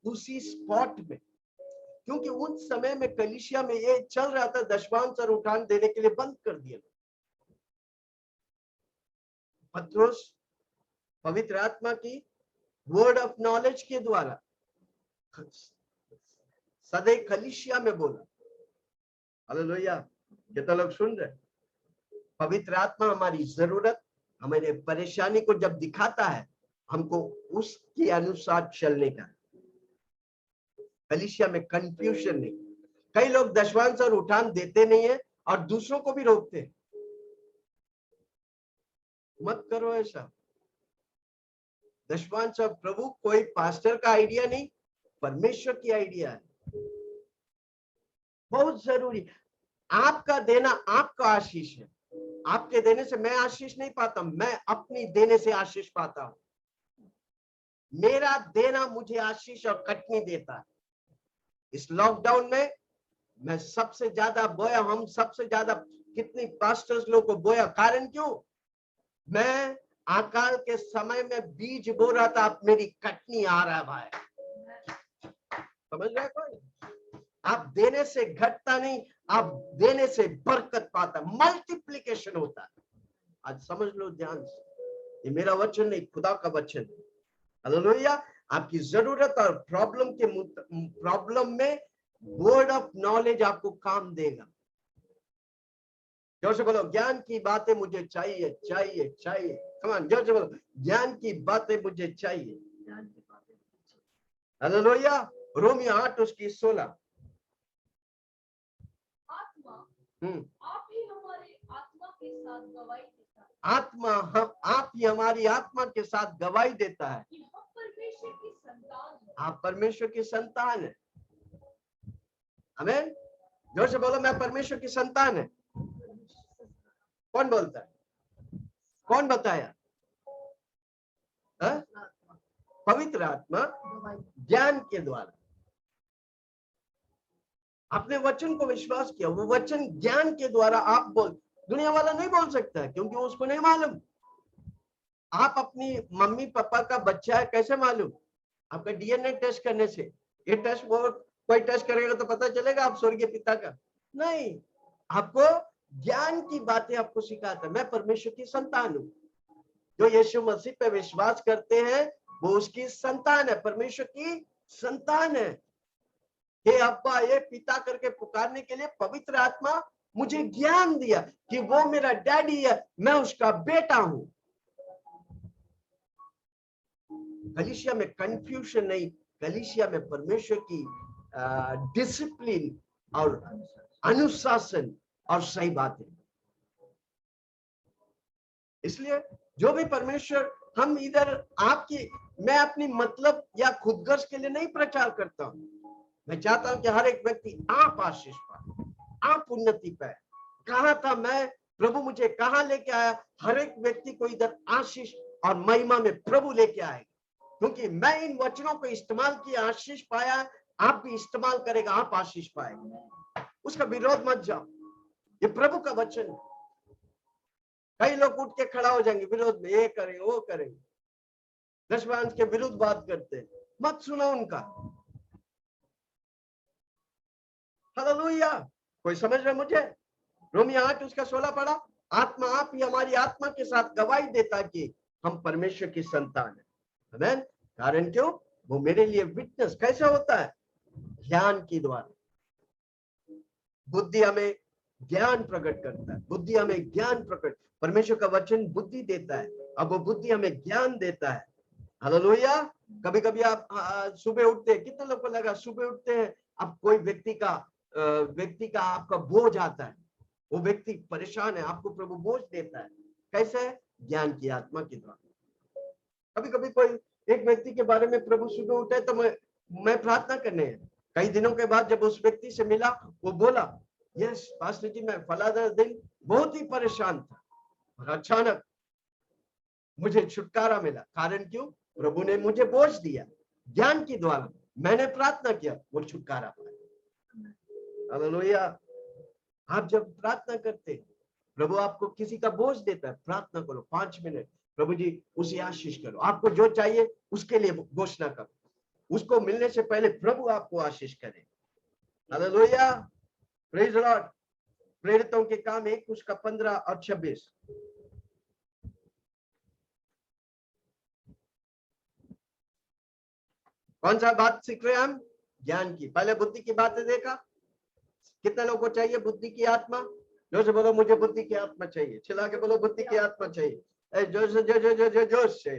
उसी स्पॉट में। क्योंकि उस समय में कलीसिया में ये चल रहा था, दशमांश और उठान देने के लिए बंद कर दिया। पतरस पवित्र आत्मा की वर्ड ऑफ नॉलेज के द्वारा सदैव कलीसिया में बोला। हालेलुया। कितना लोग सुन रहे? पवित्र आत्मा हमारी जरूरत, हमारे परेशानी को जब दिखाता है, हमको उसके अनुसार चलने का। कलीसिया में कंफ्यूजन नहीं। कई लोग दशमांश और उठान देते नहीं है और दूसरों को भी रोकते हैं। मत करो ऐसा। दशमांश और प्रभु कोई पास्टर का आइडिया नहीं, परमेश्वर की आइडिया है। बहुत जरूरी। आपका देना आपका आशीष है। आपके देने से मैं आशीष नहीं पाता, मैं अपनी देने से आशीष पाता हूं। मेरा देना मुझे आशीष और कटनी देता है। इस लॉकडाउन में मैं सबसे ज्यादा बोया, हम सबसे ज्यादा कितनी पास्टर्स लोग को बोया। कारण क्यों? मैं अकाल के समय में बीज बो रहा था, अब मेरी कटनी आ रहा है भाई। समझ रहे कोई? आप देने से घटता नहीं, आप देने से बरकत पाता, मल्टीप्लिकेशन होता है। आज समझ लो ध्यान से, ये मेरा वचन नहीं, खुदा का वचन है। हालेलुया। आपकी जरूरत और प्रॉब्लम में वर्ड ऑफ नॉलेज आपको काम देगा। जोर से बोलो, ज्ञान की बातें मुझे चाहिए चाहिए चाहिए। कम ऑन, जोर से बोलो, ज्ञान की बातें मुझे चाहिए। हालेलुया। रोमियो 8 उसकी 16। आप ही हमारे आत्मा के साथ गवाही देता है। आप ही हमारी आत्मा के साथ गवाही देता है कि हम परमेश्वर की संतान हैं। आप परमेश्वर की संतान है। आमीन। जोर से बोलो, मैं परमेश्वर की संतान है। कौन बोलता है? कौन बताया? पवित्र आत्मा ज्ञान के द्वारा। आपने वचन को विश्वास किया, वो वचन ज्ञान के द्वारा आप बोल। दुनिया वाला नहीं बोल सकता है, क्योंकि उसको नहीं मालूम। आप अपनी मम्मी पापा का बच्चा है कैसे मालूम? आपका डीएनए टेस्ट करने से। ये टेस्ट वो कोई टेस्ट करेगा तो पता चलेगा आप स्वर्गीय पिता का? नहीं। आपको ज्ञान की बातें आपको सिखाता है। मैं परमेश्वर की संतान हूं। जो यीशु मसीह पे विश्वास करते हैं वो उसकी संतान है, परमेश्वर की संतान है। हे अब्बा, ये पिता करके पुकारने के लिए पवित्र आत्मा मुझे ज्ञान दिया कि वो मेरा डैडी है, मैं उसका बेटा हूं। कलीसिया में कंफ्यूजन नहीं, कलीसिया में परमेश्वर की डिसिप्लिन और अनुशासन और सही बातें। इसलिए जो भी परमेश्वर, हम इधर आपकी, मैं अपनी मतलब या खुदगर्ज के लिए नहीं प्रचार करता हूं। मैं चाहता हूं कि हर एक व्यक्ति आप आशीष पाए, आप उन्नति पाए। कहा था मैं, प्रभु मुझे कहां लेके आया? हर एक व्यक्ति को इधर आशीष और महिमा में प्रभु लेके आएगा। क्योंकि मैं इन वचनों को इस्तेमाल किया, आशीष पाया, आप भी इस्तेमाल करेगा, आप आशीष पाएगा। उसका विरोध मत जाओ, ये प्रभु का वचन है। कई लोग उठ के खड़ा हो जाएंगे विरोध में, ये करेंगे वो करेंगे, दशमांश के विरुद्ध बात करते हैं, मत सुनो उनका। हालेलुया। कोई समझ रहा मुझे? रोमियो 8 उसका 16 पढ़ा। आत्मा आप ही हमारी आत्मा के साथ गवाही देता कि हम परमेश्वर की संतान है। आमीन। कारण क्यों? वो मेरे लिए विटनेस कैसे होता है? ज्ञान के द्वारा। बुद्धि हमें ज्ञान प्रकट करता है, बुद्धि हमें ज्ञान प्रकट, परमेश्वर का वचन बुद्धि देता है, अब वो बुद्धि हमें ज्ञान देता है। हालेलुया। कभी कभी आप सुबह उठते हैं, कितने लोग को लगा सुबह उठते हैं अब कोई व्यक्ति का आपका बोझ आता है, वो व्यक्ति परेशान है, आपको प्रभु बोझ देता है। कैसे? ज्ञान की आत्मा के द्वारा। कभी कभी कोई एक व्यक्ति के बारे में प्रभु सुबह उठे तो मैं प्रार्थना करने है, कई दिनों के बाद जब उस व्यक्ति से मिला, वो बोला, यस पास्टर जी, मैं फलाना दिन बहुत ही परेशान था और अचानक मुझे छुटकारा मिला। कारण क्यों? प्रभु ने मुझे बोझ दिया, ज्ञान के द्वारा मैंने प्रार्थना किया, वो छुटकारा पाया। हालेलुया। आप जब प्रार्थना करते, प्रभु आपको किसी का बोझ देता है, प्रार्थना करो 5 मिनट, प्रभु जी उसे आशीष करो, आपको जो चाहिए उसके लिए घोषणा करो, उसको मिलने से पहले प्रभु आपको आशीष करे। Hallelujah, praise the Lord. प्रेरितों के काम 1 उसका 15 और 26। कौन सा बात सीख रहे हैं हम? ज्ञान की। पहले बुद्धि की बातें देखा। कितने लोगों को चाहिए बुद्धि की आत्मा? जोर से बोलो, मुझे बुद्धि की आत्मा चाहिए। चिल्ला के बोलो, बुद्धि की आत्मा चाहिए। जोर से जोर से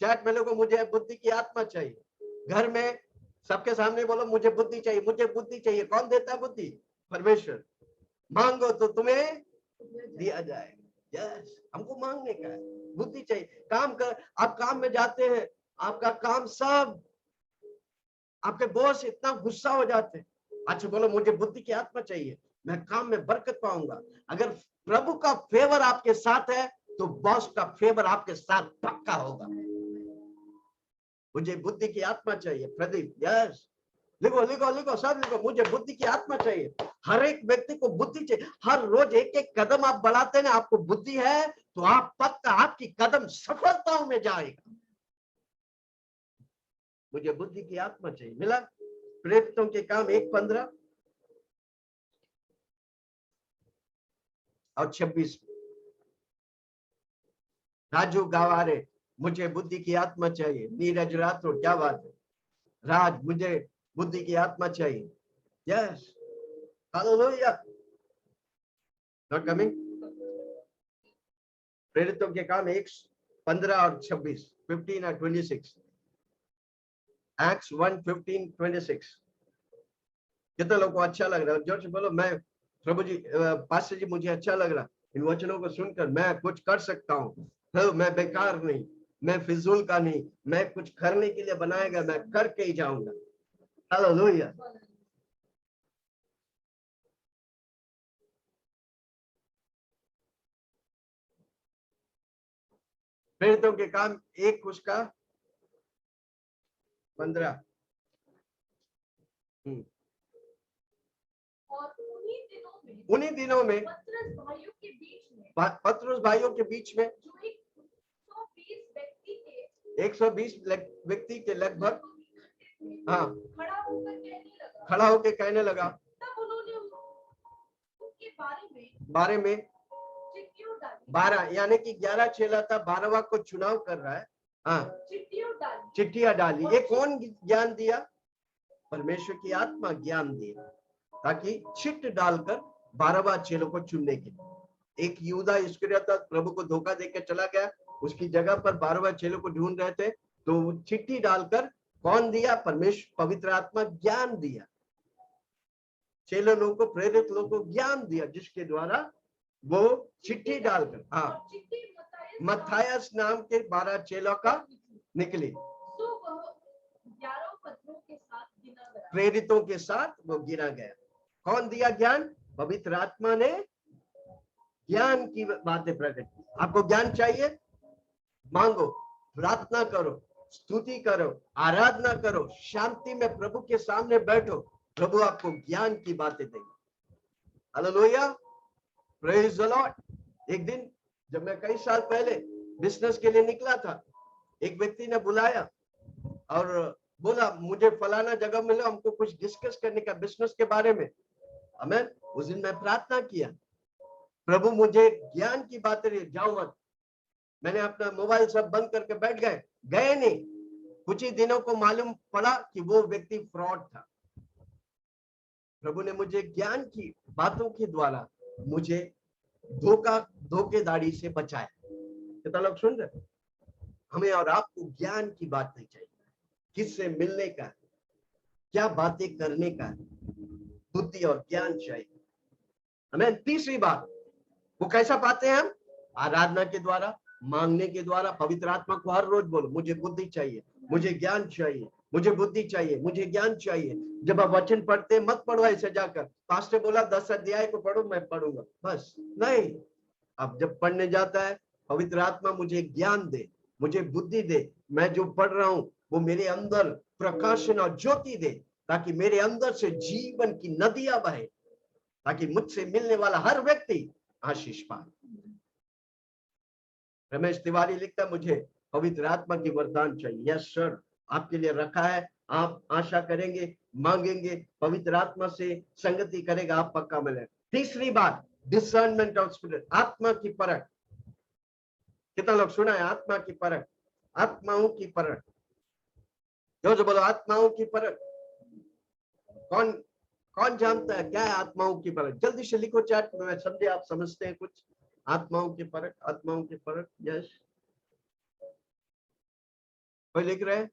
चैट में लोगों, मुझे बुद्धि की आत्मा चाहिए। घर में सबके सामने बोलो, मुझे बुद्धि चाहिए, मुझे बुद्धि चाहिए। कौन देता है बुद्धि? परमेश्वर। मांगो तो तुम्हें दिया जाएगा। यस, हमको मांगने का है, बुद्धि चाहिए। काम कर, आप काम में जाते हैं, आपका काम सब, आपके बॉस इतना गुस्सा हो जाते हैं। अच्छा बोलो, मुझे बुद्धि की आत्मा चाहिए, मैं काम में बरकत पाऊंगा। अगर प्रभु का फेवर आपके साथ है तो बॉस का फेवर आपके साथ पक्का होगा। मुझे बुद्धि की आत्मा चाहिए। प्रदीप, यस, लिखो लिखो लिखो, सब लिखो, मुझे बुद्धि की आत्मा चाहिए। हर एक व्यक्ति को बुद्धि चाहिए। हर रोज एक एक कदम आप बढ़ाते हैं, आपको बुद्धि है तो आप पक्का, आपकी कदम सफलताओं में जाएगा। मुझे बुद्धि की आत्मा चाहिए। मिला? प्रेरितों के काम 1:15 और 26। राजू गवारे, मुझे बुद्धि की आत्मा चाहिए। नीरज राठौर, क्या बात है। राज, मुझे बुद्धि की आत्मा चाहिए। Yes, hallelujah. Not coming. प्रेरितों के काम 1:15 और 26, 15 और 26। एक्ट्स 1:15-26। कितने लोगों को अच्छा लग रहा है? जोर से बोलो, मैं प्रभु जी, पास्टर जी, मुझे अच्छा लग रहा, इन वचनों को सुनकर मैं कुछ कर सकता हूँ। मैं बेकार नहीं, मैं फिजूल का नहीं, मैं कुछ करने के लिए बनाया गया, मैं करके ही जाऊंगा। हालेलुया। प्रेरितों के काम 1 उसका 15। और उन्हीं दिनों में पतरस भाइयों के बीच में, पतरस भाइयों के बीच में जो 120 व्यक्ति थे, 120 व्यक्ति के लगभग, हाँ, खड़ा होकर कहने लगा। तब उन्होंने उनके बारे में चिट्ठियों डाली। 12 यानी कि 11 चेला था, 12वां को चुनाव कर रहा है। हाँ, चिट्ठियां डाली। ये कौन ज्ञान दिया? परमेश्वर की आत्मा ज्ञान दिया, ताकि चिट्ठ डालकर 12वां चेलों को चुनने के लिए। एक यहूदा इस्करियोता प्रभु को धोखा देकर चला गया, उसकी जगह पर 12वां चेलों को ढूंढ रहे थे, तो चिट्ठी डालकर कौन दिया? परमेश्वर, पवित्र आत्मा ज्ञान दिया। चेलों लोगों को, प्रेरित लोगों को ज्ञान दिया, जिसके द्वारा वो चिट्ठी डालकर, हाँ, मत्थायस नाम के 12 चेलों का निकली। प्रेरितों के साथ वो गिरा गया। कौन दिया ज्ञान? पवित्र आत्मा ने ज्ञान की बातें प्रकट की। आपको ज्ञान चाहिए? मांगो, प्रार्थना करो, स्तुति करो, आराधना करो, शांति में प्रभु के सामने बैठो, प्रभु आपको ज्ञान की बातें देंगे। Hallelujah, praise the Lord. एक दिन जब मैं कई साल पहले बिजनेस के लिए निकला था, एक व्यक्ति ने बुलाया और बोला, मुझे फलाना जगह मिला, हमको कुछ डिस्कस करने का बिजनेस के बारे में। आमीन। उस दिन मैं प्रार्थना किया, प्रभु मुझे ज्ञान की बातें दे, जाओ मत। मैंने अपना मोबाइल सब बंद करके बैठ गए नहीं। कुछ ही दिनों को मालूम पड़ा कि वो व्यक्ति फ्रॉड था। प्रभु ने मुझे ज्ञान की बातों के द्वारा मुझे धोखेधड़ी से बचाया। कितना लोग सुन रहे? हमें और आपको ज्ञान की बात नहीं चाहिए, किससे मिलने का, क्या बातें करने का है, बुद्धि और ज्ञान चाहिए। हमें तीसरी बात, वो कैसा पाते हैं हम? आराधना के द्वारा, मांगने के द्वारा। पवित्र आत्मा को हर रोज बोलो, मुझे बुद्धि चाहिए, मुझे ज्ञान चाहिए, मुझे बुद्धि चाहिए, मुझे ज्ञान चाहिए। जब आप वचन पढ़ते मत पढ़ो ऐसे जाकर, पास्टर बोला 10 अध्याय को पढ़ो, मैं पढ़ूंगा, बस नहीं। अब जब पढ़ने जाता है, पवित्र आत्मा मुझे ज्ञान दे, मुझे बुद्धि दे, मैं जो पढ़ रहा हूं वो मेरे अंदर प्रकाशन और ज्योति दे, ताकि मेरे अंदर से जीवन की नदियां बहे, ताकि मुझसे मिलने वाला हर व्यक्ति आशीष पाए। रमेश तिवारी लिखता है, मुझे पवित्र आत्मा की वरदान चाहिए। यस सर, आपके लिए रखा है, आप आशा करेंगे, मांगेंगे, पवित्र आत्मा से संगति करेगा, आप पक्का मिले। तीसरी बात, डिसर्नमेंट ऑफ स्पिरिट, आत्मा की परख। कितना लोग सुना है आत्मा की परख? आत्माओं की परख, जो बोलो आत्माओं की परख। कौन कौन जानता है क्या है आत्माओं की परख? जल्दी से लिखो चैट में, समझे आप समझते हैं कुछ। आत्माओं की परख, आत्माओं की परख। यस, कोई लिख रहे हैं?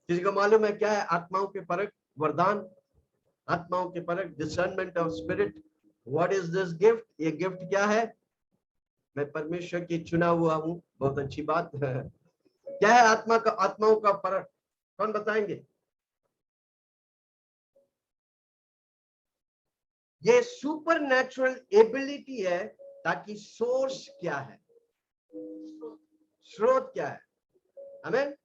किसी को मालूम है क्या है आत्माओं की परख? वरदान, आत्माओं की परख, discernment of spirit. What is this gift? ये गिफ्ट क्या है? मैं परमेश्वर की चुना हुआ हूं, बहुत अच्छी बात है। क्या है आत्मा का, आत्माओं का परख? कौन बताएंगे? ये सुपर नेचुरल एबिलिटी है, ताकि सोर्स क्या है, स्रोत क्या है। हमें,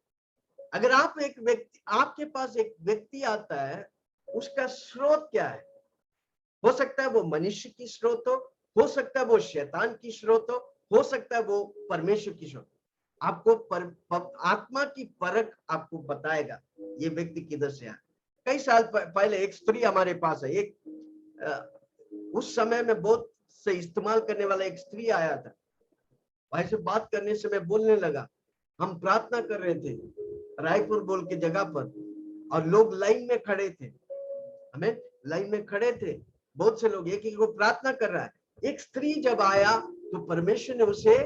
अगर आप एक व्यक्ति, आपके पास एक व्यक्ति आता है, उसका स्रोत क्या है? हो सकता है वो मनुष्य की स्रोत हो सकता है वो शैतान की स्रोत हो सकता है वो परमेश्वर की स्रोत। आपको आत्मा की परख आपको बताएगा ये व्यक्ति किधर से आया। कई साल पहले एक स्त्री हमारे पास है, एक उस समय में बहुत से इस्तेमाल करने वाला एक स्त्री आया था। भाई से बात करने से मैं बोलने लगा, हम प्रार्थना कर रहे थे रायपुर बोल के जगह पर, और लोग लाइन में खड़े थे, हमें लाइन में खड़े थे, बहुत से लोग, एक एक को प्रार्थना कर रहा है। एक स्त्री जब आया तो परमेश्वर ने उसे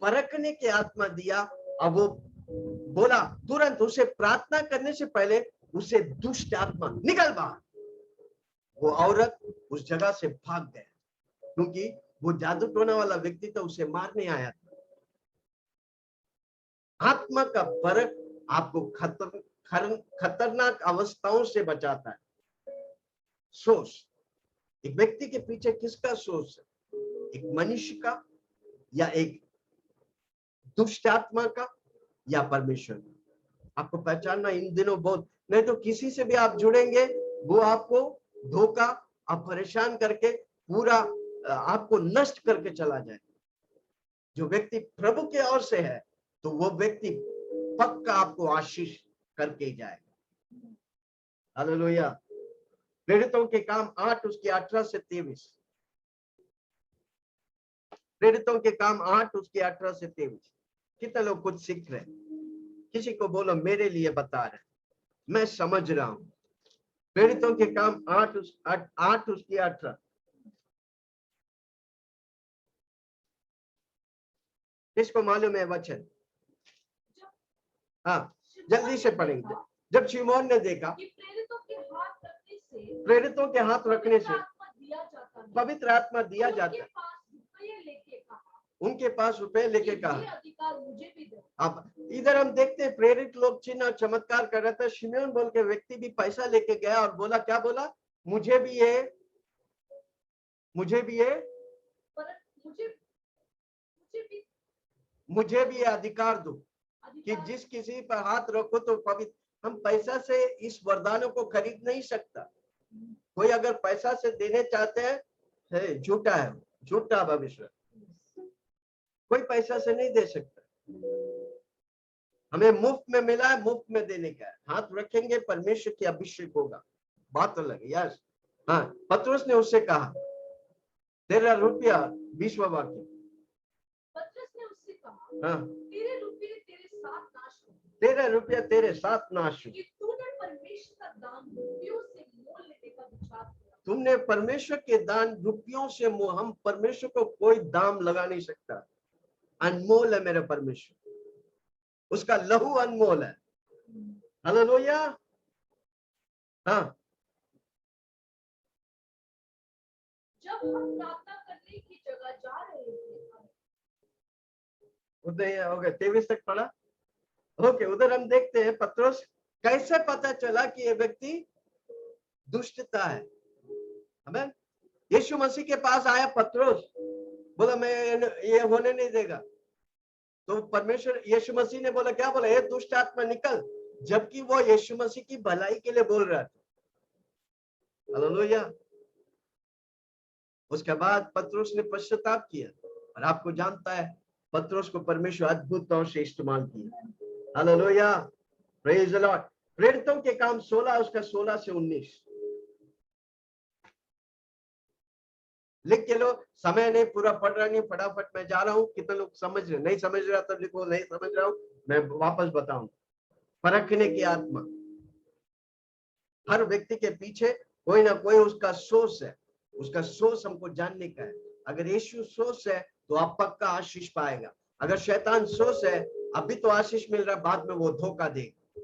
परखने की आत्मा दिया, और वो बोला तुरंत, उसे प्रार्थना करने से पहले उसे दुष्ट आत्मा निकल बाहर। वो औरत उस जगह से भाग गया, क्योंकि वो जादू टोना वाला व्यक्ति तो उसे मारने आया था। आत्मा का परख आपको खतरनाक अवस्थाओं से बचाता है। सोच, एक व्यक्ति के पीछे किसका सोच है? एक मनुष्य का, या एक दुष्ट आत्मा का, या परमेश्वर का? आपको पहचानना इन दिनों बहुत, नहीं तो किसी से भी आप जुड़ेंगे वो आपको धोखा और परेशान करके पूरा आपको नष्ट करके चला जाए। जो व्यक्ति प्रभु के ओर से है तो वो व्यक्ति पक्का आपको आशीष करके जाएगा। हालेलुया। प्रेरितों के काम 8 उसके 18 से 23। प्रेरितों के काम 8 उसके 18 से 23। कितने लोग कुछ सीख रहे हैं? किसी को बोलो मेरे लिए बता रहे, मैं समझ रहा हूं। प्रेरितों के काम 8 उसकी 18। किसको मालूम है वचन? हाँ, जल्दी से पढ़ेंगे। जब शिमोन ने देखा प्रेरितों के हाथ रखने से पवित्र आत्मा दिया जाता, उनके पास रुपए लेके कहा। अब इधर हम देखते हैं प्रेरित लोग चिन्ह और चमत्कार कर रहे थे। शिमोन बोल के व्यक्ति भी पैसा लेके गया और बोला, क्या बोला? मुझे भी ये अधिकार दो कि जिस किसी पर हाथ रखो तो पवित्र। हम पैसा से इस वरदानों को खरीद नहीं सकता। कोई अगर पैसा से देने चाहते हैं, झूठा है, झूठा भविष्य। कोई पैसा से नहीं दे सकता। हमें मुफ्त में मिला है, मुफ्त में देने का है। हाथ रखेंगे, परमेश्वर की अभिषेक होगा, बात अलग है। यस, हाँ, पतरस ने उससे कहा, तेरा रुपया, 20वां वाक्य। पतरस ने उससे कहा, हाँ, तेरे रुपये तेरे साथ नाश हो। तुमने परमेश्वर के दान रुपयों से मोह। हम परमेश्वर को कोई दाम लगा नहीं सकता। अनमोल है मेरा परमेश्वर, उसका लहू अनमोल है। हालेलुया। हाँ, जब हम प्रार्थना करने की जगह जा रहे थे, उधर हो गया 23 तक पढ़ा। ओके, उधर हम देखते हैं पत्रोस कैसे पता चला कि ये व्यक्ति दुष्टता है। हमें यीशु मसीह के पास आया पत्रोस, बोला मैं ये होने नहीं देगा। तो परमेश्वर यीशु मसीह ने बोला, क्या बोला, ये दुष्ट आत्मा निकल, जबकि वो यीशु मसीह की भलाई के लिए बोल रहा था। हालेलुया। उसके बाद पत्रोस ने पश्चाताप किया, और आपको जानता है पत्रोस को परमेश्वर अद्भुत तौर से इस्तेमाल किया। Hallelujah, praise the Lord. प्रेरितों के काम 16 उसका 16 से 19 लिख के लो। समय नहीं, पूरा पढ़ रहा नहीं, फटाफट मैं जा रहा हूं। कितने लोग समझ रहे, नहीं समझ रहा तो लिखो, नहीं समझ रहा हूं मैं वापस बताऊं। परखने की आत्मा, हर व्यक्ति के पीछे कोई ना कोई उसका सोर्स है, उसका सोर्स हमको जानने का है। अगर यीशु सोर्स है तो आप पक्का आशीष पाएगा। अगर शैतान सोर्स है, अभी तो आशीष मिल रहा है, बाद में वो धोखा देगा।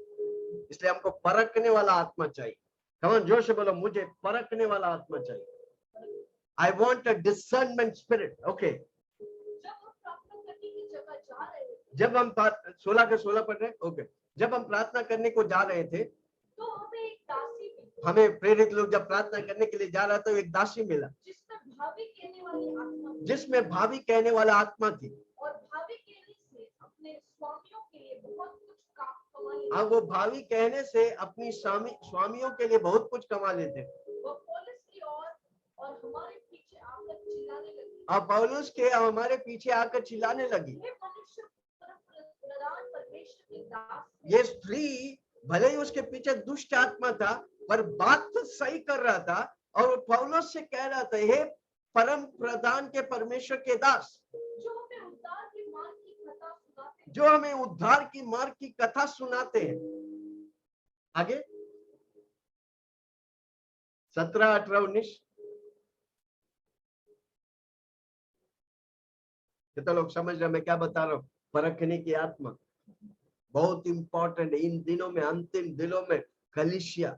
इसलिए हमको परखने वाला आत्मा चाहिए। कमन, जोर से बोलो, मुझे परखने वाला आत्मा चाहिए। I want a discernment spirit. Okay. जब हम 16 के 16 पढ़ रहे, ओके, जब हम प्रार्थना करने को जा रहे थे तो हमें एक दासी मिली, हमें प्रेरित लोग जब प्रार्थना करने के लिए जा रहा था, एक दासी मिला जिसमें भावी कहने वाली आत्मा थी, जिसमें भावी कहने वाला आत्मा थी। और भावी कहने से अपने स्वामियों के लिए बहुत कुछ कमा लेती। हाँ, वो भावी कहने से अपनी स्वामियों के लिए बहुत कुछ कमा लेते। वो पौलुस की और हमारे पीछे आकर चिल्लाने लगी। अब पौलुस के हमारे पीछे आकर चिल्लाने लगी, ये मनुष्य प्रधान परमेश्वर के दास, ये स्त्री भले ही उसके पीछे दुष्ट आत्मा था, पर बात तो सही कर रहा था, और पौलुस से कह रहा था, हे परम प्रधान के परमेश्वर के दास, जो हमें उद्धार की मार्ग की कथा सुनाते हैं, जो हमें उद्धार की मार्ग की कथा सुनाते हैं। आगे 17, 18, 19 कितना लोग समझ रहे मैं क्या बता रहा हूँ? परखने की आत्मा बहुत इंपॉर्टेंट है इन दिनों में, अंतिम दिनों में। कलीसिया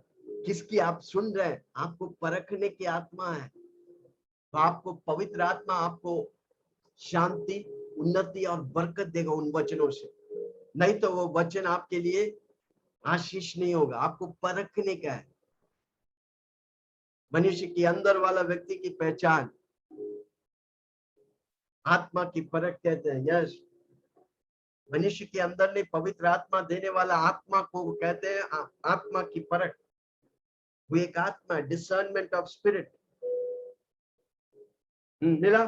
किसकी आप सुन रहे हैं? आपको परखने की आत्मा है, तो आपको पवित्र आत्मा आपको शांति, उन्नति और बरकत देगा उन वचनों से। नहीं तो वो वचन आपके लिए आशीष नहीं होगा। आपको परखने का है। मनुष्य के अंदर वाला व्यक्ति की पहचान आत्मा की परख कहते हैं। यस, मनुष्य के अंदर नहीं, पवित्र आत्मा देने वाला आत्मा को कहते हैं आत्मा की परख। वो एक आत्मा, डिसर्नमेंट ऑफ स्पिरिट। मिला?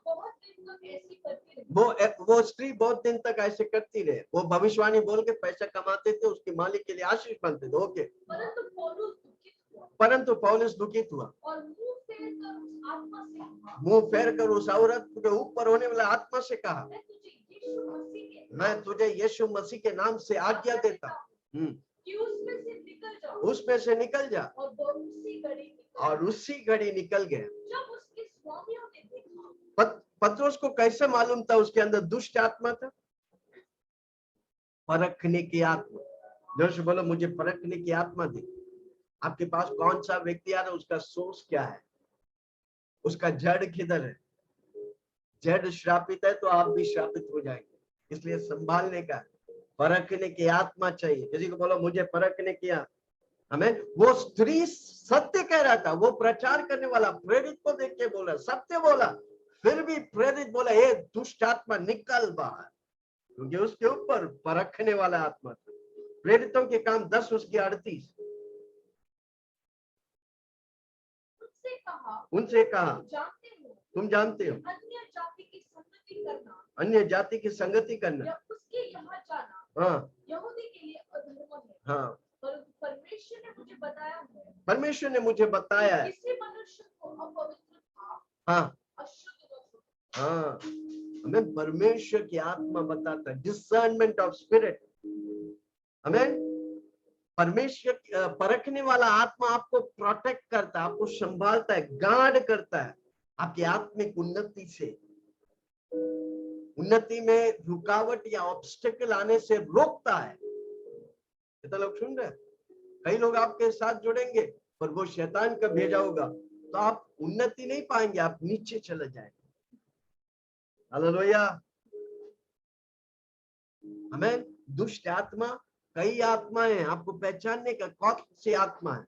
बहुत दिन तक ऐसी करती रही। वो स्त्री बहुत दिन तक ऐसे करती रहे। वो भविष्यवाणी बोल के पैसा कमाते थे, उसके मालिक के लिए आशीष बनते थे। ओके, परंतु पौलुस दुखित हुआ और मुंह फेर कर उस औरत के ऊपर होने वाला आत्मा से कहा, मैं तुझे यीशु मसीह के नाम से आज्ञा देता हूँ कि उसमें से निकल जा, उसमें से निकल जा। और उसी घड़ी निकल गया। जब उसके स्वामियों ने देखा, पत्रोस को कैसे मालूम था उसके अंदर दुष्ट आत्मा था? परखने की आत्मा। जोर से बोलो, मुझे परखने की आत्मा दी। आपके पास कौन सा व्यक्ति आ रहा है, उसका सोर्स क्या है, उसका जड़ किधर है? जड़ श्रापित है तो आप भी श्रापित हो जाएंगे। इसलिए संभालने का, परखने की आत्मा चाहिए। किसी को बोलो, मुझे परखने की आत्मा। हमें वो स्त्री सत्य कह रहा था, वो प्रचार करने वाला प्रेरित को देख के बोला, सत्य बोला, फिर भी प्रेरित बोला, ये दुष्ट आत्मा निकल बाहर, क्योंकि उसके ऊपर परखने वाला आत्मा था। प्रेरितों के काम 10 उसकी 38। उनसे कहा तुम जानते हो अन्य जाति की संगति करना, अन्य जाति की संगति करना, या उसके यहाँ जाना, हाँ, यहूदी के लिए अधर्म है। हाँ, परमेश्वर ने मुझे बताया है, परमेश्वर ने मुझे बताया है, किसी मनुष्य को अपवित्र था, हाँ, अशुद्ध, हाँ, हमें परमेश्वर की आत्मा बताता है, डिसर्नमेंट ऑफ स्पिरिट। हमें परमेश्वर परखने वाला आत्मा आपको प्रोटेक्ट करता है, आपको संभालता है, गार्ड करता है, आपकी आत्मिक उन्नति से, उन्नति में रुकावट या ऑब्स्टेकल आने से रोकता है। कितना लोग सुन रहे हैं? कई लोग आपके साथ जुड़ेंगे पर वो शैतान का भेजा होगा, तो आप उन्नति नहीं पाएंगे, आप नीचे चले जाएंगे। हालेलुया, हमें दुष्ट आत्मा, कई आत्माएं हैं, आपको पहचानने का कौन सी आत्मा है,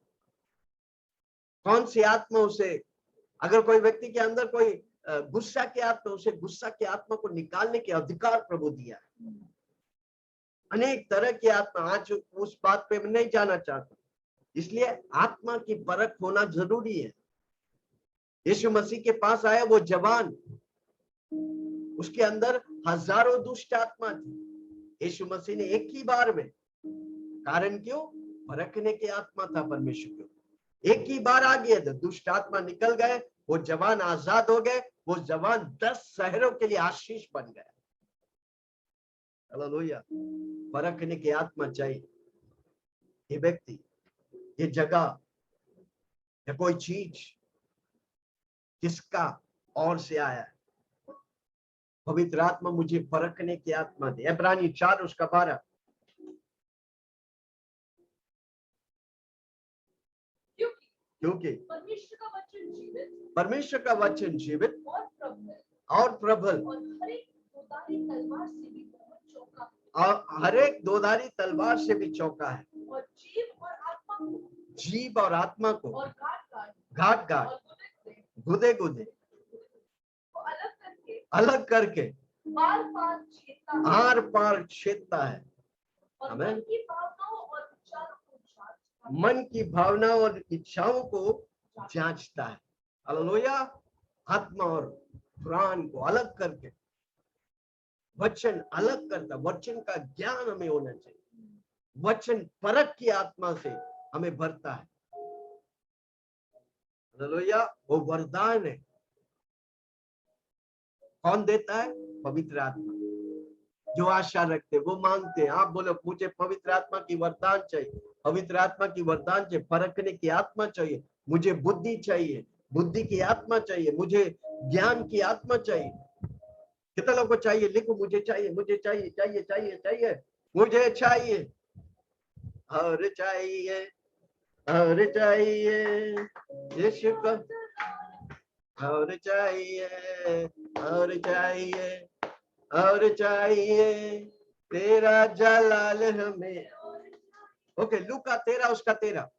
कौन सी आत्मा उसे, अगर कोई व्यक्ति के अंदर कोई गुस्सा की आत्मा, उसे गुस्सा की आत्मा को निकालने के अधिकार प्रभु दिया है। अनेक तरह की आत्मा, आज उस बात पे मैं नहीं जाना चाहता, इसलिए आत्मा की परख होना जरूरी है। यीशु मसीह के पास आया वो जवान, उसके अंदर हजारों दुष्ट आत्मा थी, यीशु मसीह ने एक ही बार में, कारण क्यों? परखने की आत्मा था परमेश्वर को, एक ही बार आ गया था, दुष्ट आत्मा निकल गए, वो जवान आजाद हो गए, वो जवान 10 शहरों के लिए आशीष बन गया। हालेलुया, परखने की आत्मा चाहिए। ये व्यक्ति, ये जगह या कोई चीज किसका और से आया है, पवित्र आत्मा मुझे परखने की आत्मा दे। इब्रानी 4 उसका 12। क्योंकि परमेश्वर का वचन जीवित और प्रबल और हर एक दोधारी तलवार से भी चौका है, और जीव और आत्मा को घाट घाट गुदे गुदे अलग करके आर पार छेदता है। मन की भावनाओं और इच्छाओं को जांचता है। हालेलुया, आत्मा और प्राण को अलग करके वचन अलग करता, वचन का ज्ञान हमें होना चाहिए, वचन परख की आत्मा से हमें भरता है। हालेलुया, वो वरदान है, कौन देता है? पवित्र आत्मा। जो आशा रखते, वो मांगते हैं। आप बोलो मुझे पवित्र आत्मा की वरदान चाहिए, पवित्र आत्मा की वरदान चाहिए, परखने की आत्मा चाहिए, मुझे बुद्धि चाहिए, बुद्धि की आत्मा चाहिए, मुझे ज्ञान की आत्मा चाहिए। कितना लोगों को चाहिए? लिखो, मुझे चाहिए, मुझे चाहिए, चाहिए चाहिए चाहिए, मुझे चाहिए, और चाहिए, और चाहिए, यीशु को और चाहिए, और चाहिए, और चाहिए, तेरा जलाल हमें। ओके, लूका 13 उसका 13।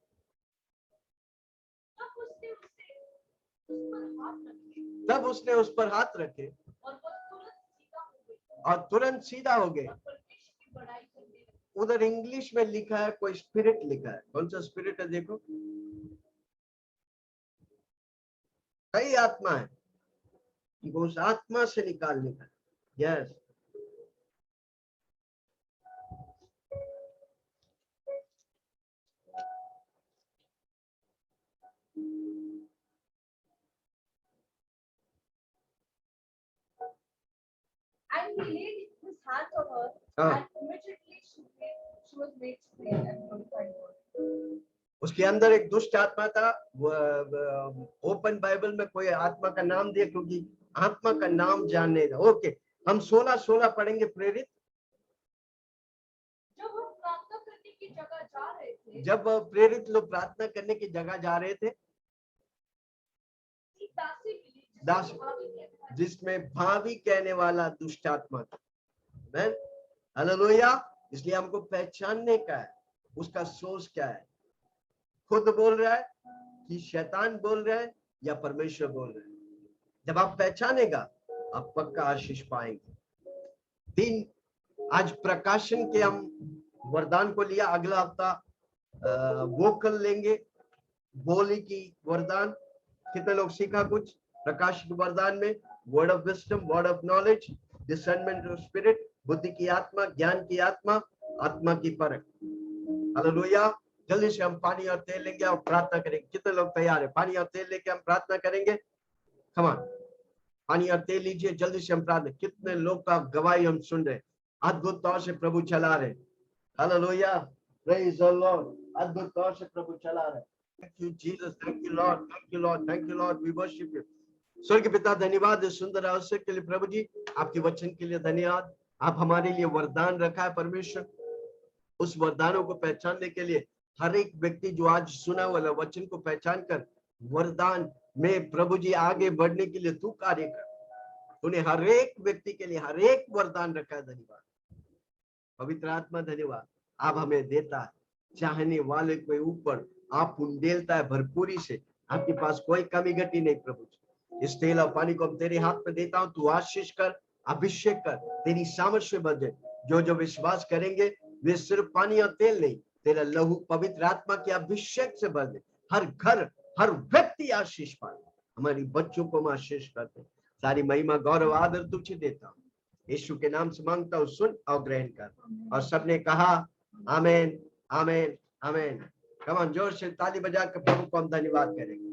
तब उसने उस पर हाथ रखे और तुरंत सीधा हो गए। उधर इंग्लिश में लिखा है, कोई स्पिरिट लिखा है, कौन सा स्पिरिट है देखो? कई आत्मा है, उस आत्मा से निकालने का। Yes, And he laid his hands on her, and immediately she was made clean and glorified God. उसके अंदर एक दुष्ट आत्मा था। ओपन बाइबल में कोई आत्मा का नाम दिया, क्योंकि आत्मा का नाम जानने का। ओके, हम 16 पढ़ेंगे। प्रेरित, जब हम प्रार्थना करने की जगह जा रहे थे, जब प्रेरित लोग प्रार्थना करने की जगह जा रहे थे, दासी जिसमें भावी कहने वाला दुष्ट आत्मा था। हालेलुया, इसलिए हमको पहचानने का है उसका सोर्स क्या है। खुद बोल रहा है कि शैतान बोल रहा है या परमेश्वर बोल रहा है? जब आप पहचानेगा, आप पक्का आशीष पाएंगे। आज प्रकाशन के हम वरदान को लिया, अगला हफ्ता वोकल लेंगे, बोली की वरदान। कितने लोग सीखा कुछ प्रकाश के वरदान में? Word of wisdom, word of knowledge, discernment of spirit, बुद्धि की आत्मा, ज्ञान की आत्मा, आत्मा की परख। हालेलुया, जल्दी से हम पानी और तेल लेंगे और प्रार्थना करेंगे। कितने लोग तैयार है? पानी और तेल लेके हम प्रार्थना करेंगे। कम ऑन, पानी और तेल लीजिए, जल्दी से हम प्रार्थना। कितने लोग का गवाही हम सुन रहे, अद्भुत तौर से प्रभु चला रहे। हालेलुया, प्रेज द लॉर्ड, अद्भुत तौर से प्रभु चला रहे। Thank you Jesus, thank you Lord, thank you Lord, thank you Lord, we worship you. स्वर्गीय पिता, धन्यवाद इस सुंदर अवसर के लिए प्रभु जी, आपके वचन के लिए धन्यवाद। आप हमारे लिए वरदान रखा है परमेश्वर, उस वरदानों को पहचानने के लिए हर एक व्यक्ति जो आज सुना वाला वचन को पहचान कर वरदान में प्रभु जी आगे बढ़ने के लिए तू कार्य कर। तूने हर एक व्यक्ति के लिए हर एक वरदान रखा है। धन्यवाद पवित्र आत्मा, धन्यवाद आप हमें देता है। चाहने वाले के ऊपर आप उंडेलता है भरपूरी से। आपके पास कोई कमी घटी नहीं प्रभु जी। इस तेल और पानी को हम तेरे हाथ में देता हूं, तू आशीष कर, अभिषेक कर, तेरी सामर्थ्य बढ़े। जो जो विश्वास करेंगे वे सिर्फ पानी और तेल नहीं, तेरा लहू पवित्र आत्मा के अभिषेक से भर दे। हर घर हर व्यक्ति आशीष पाए। हमारी बच्चों को हम आशीष करते हैं। सारी महिमा गौरव आदर तुझे देता हूँ, यीशु के नाम से मांगता हूँ, सुन और ग्रहण कर। और सबने कहा आमीन आमीन आमीन। कम जोर से ताली बजा कर प्रभु को हम धन्यवाद करेंगे।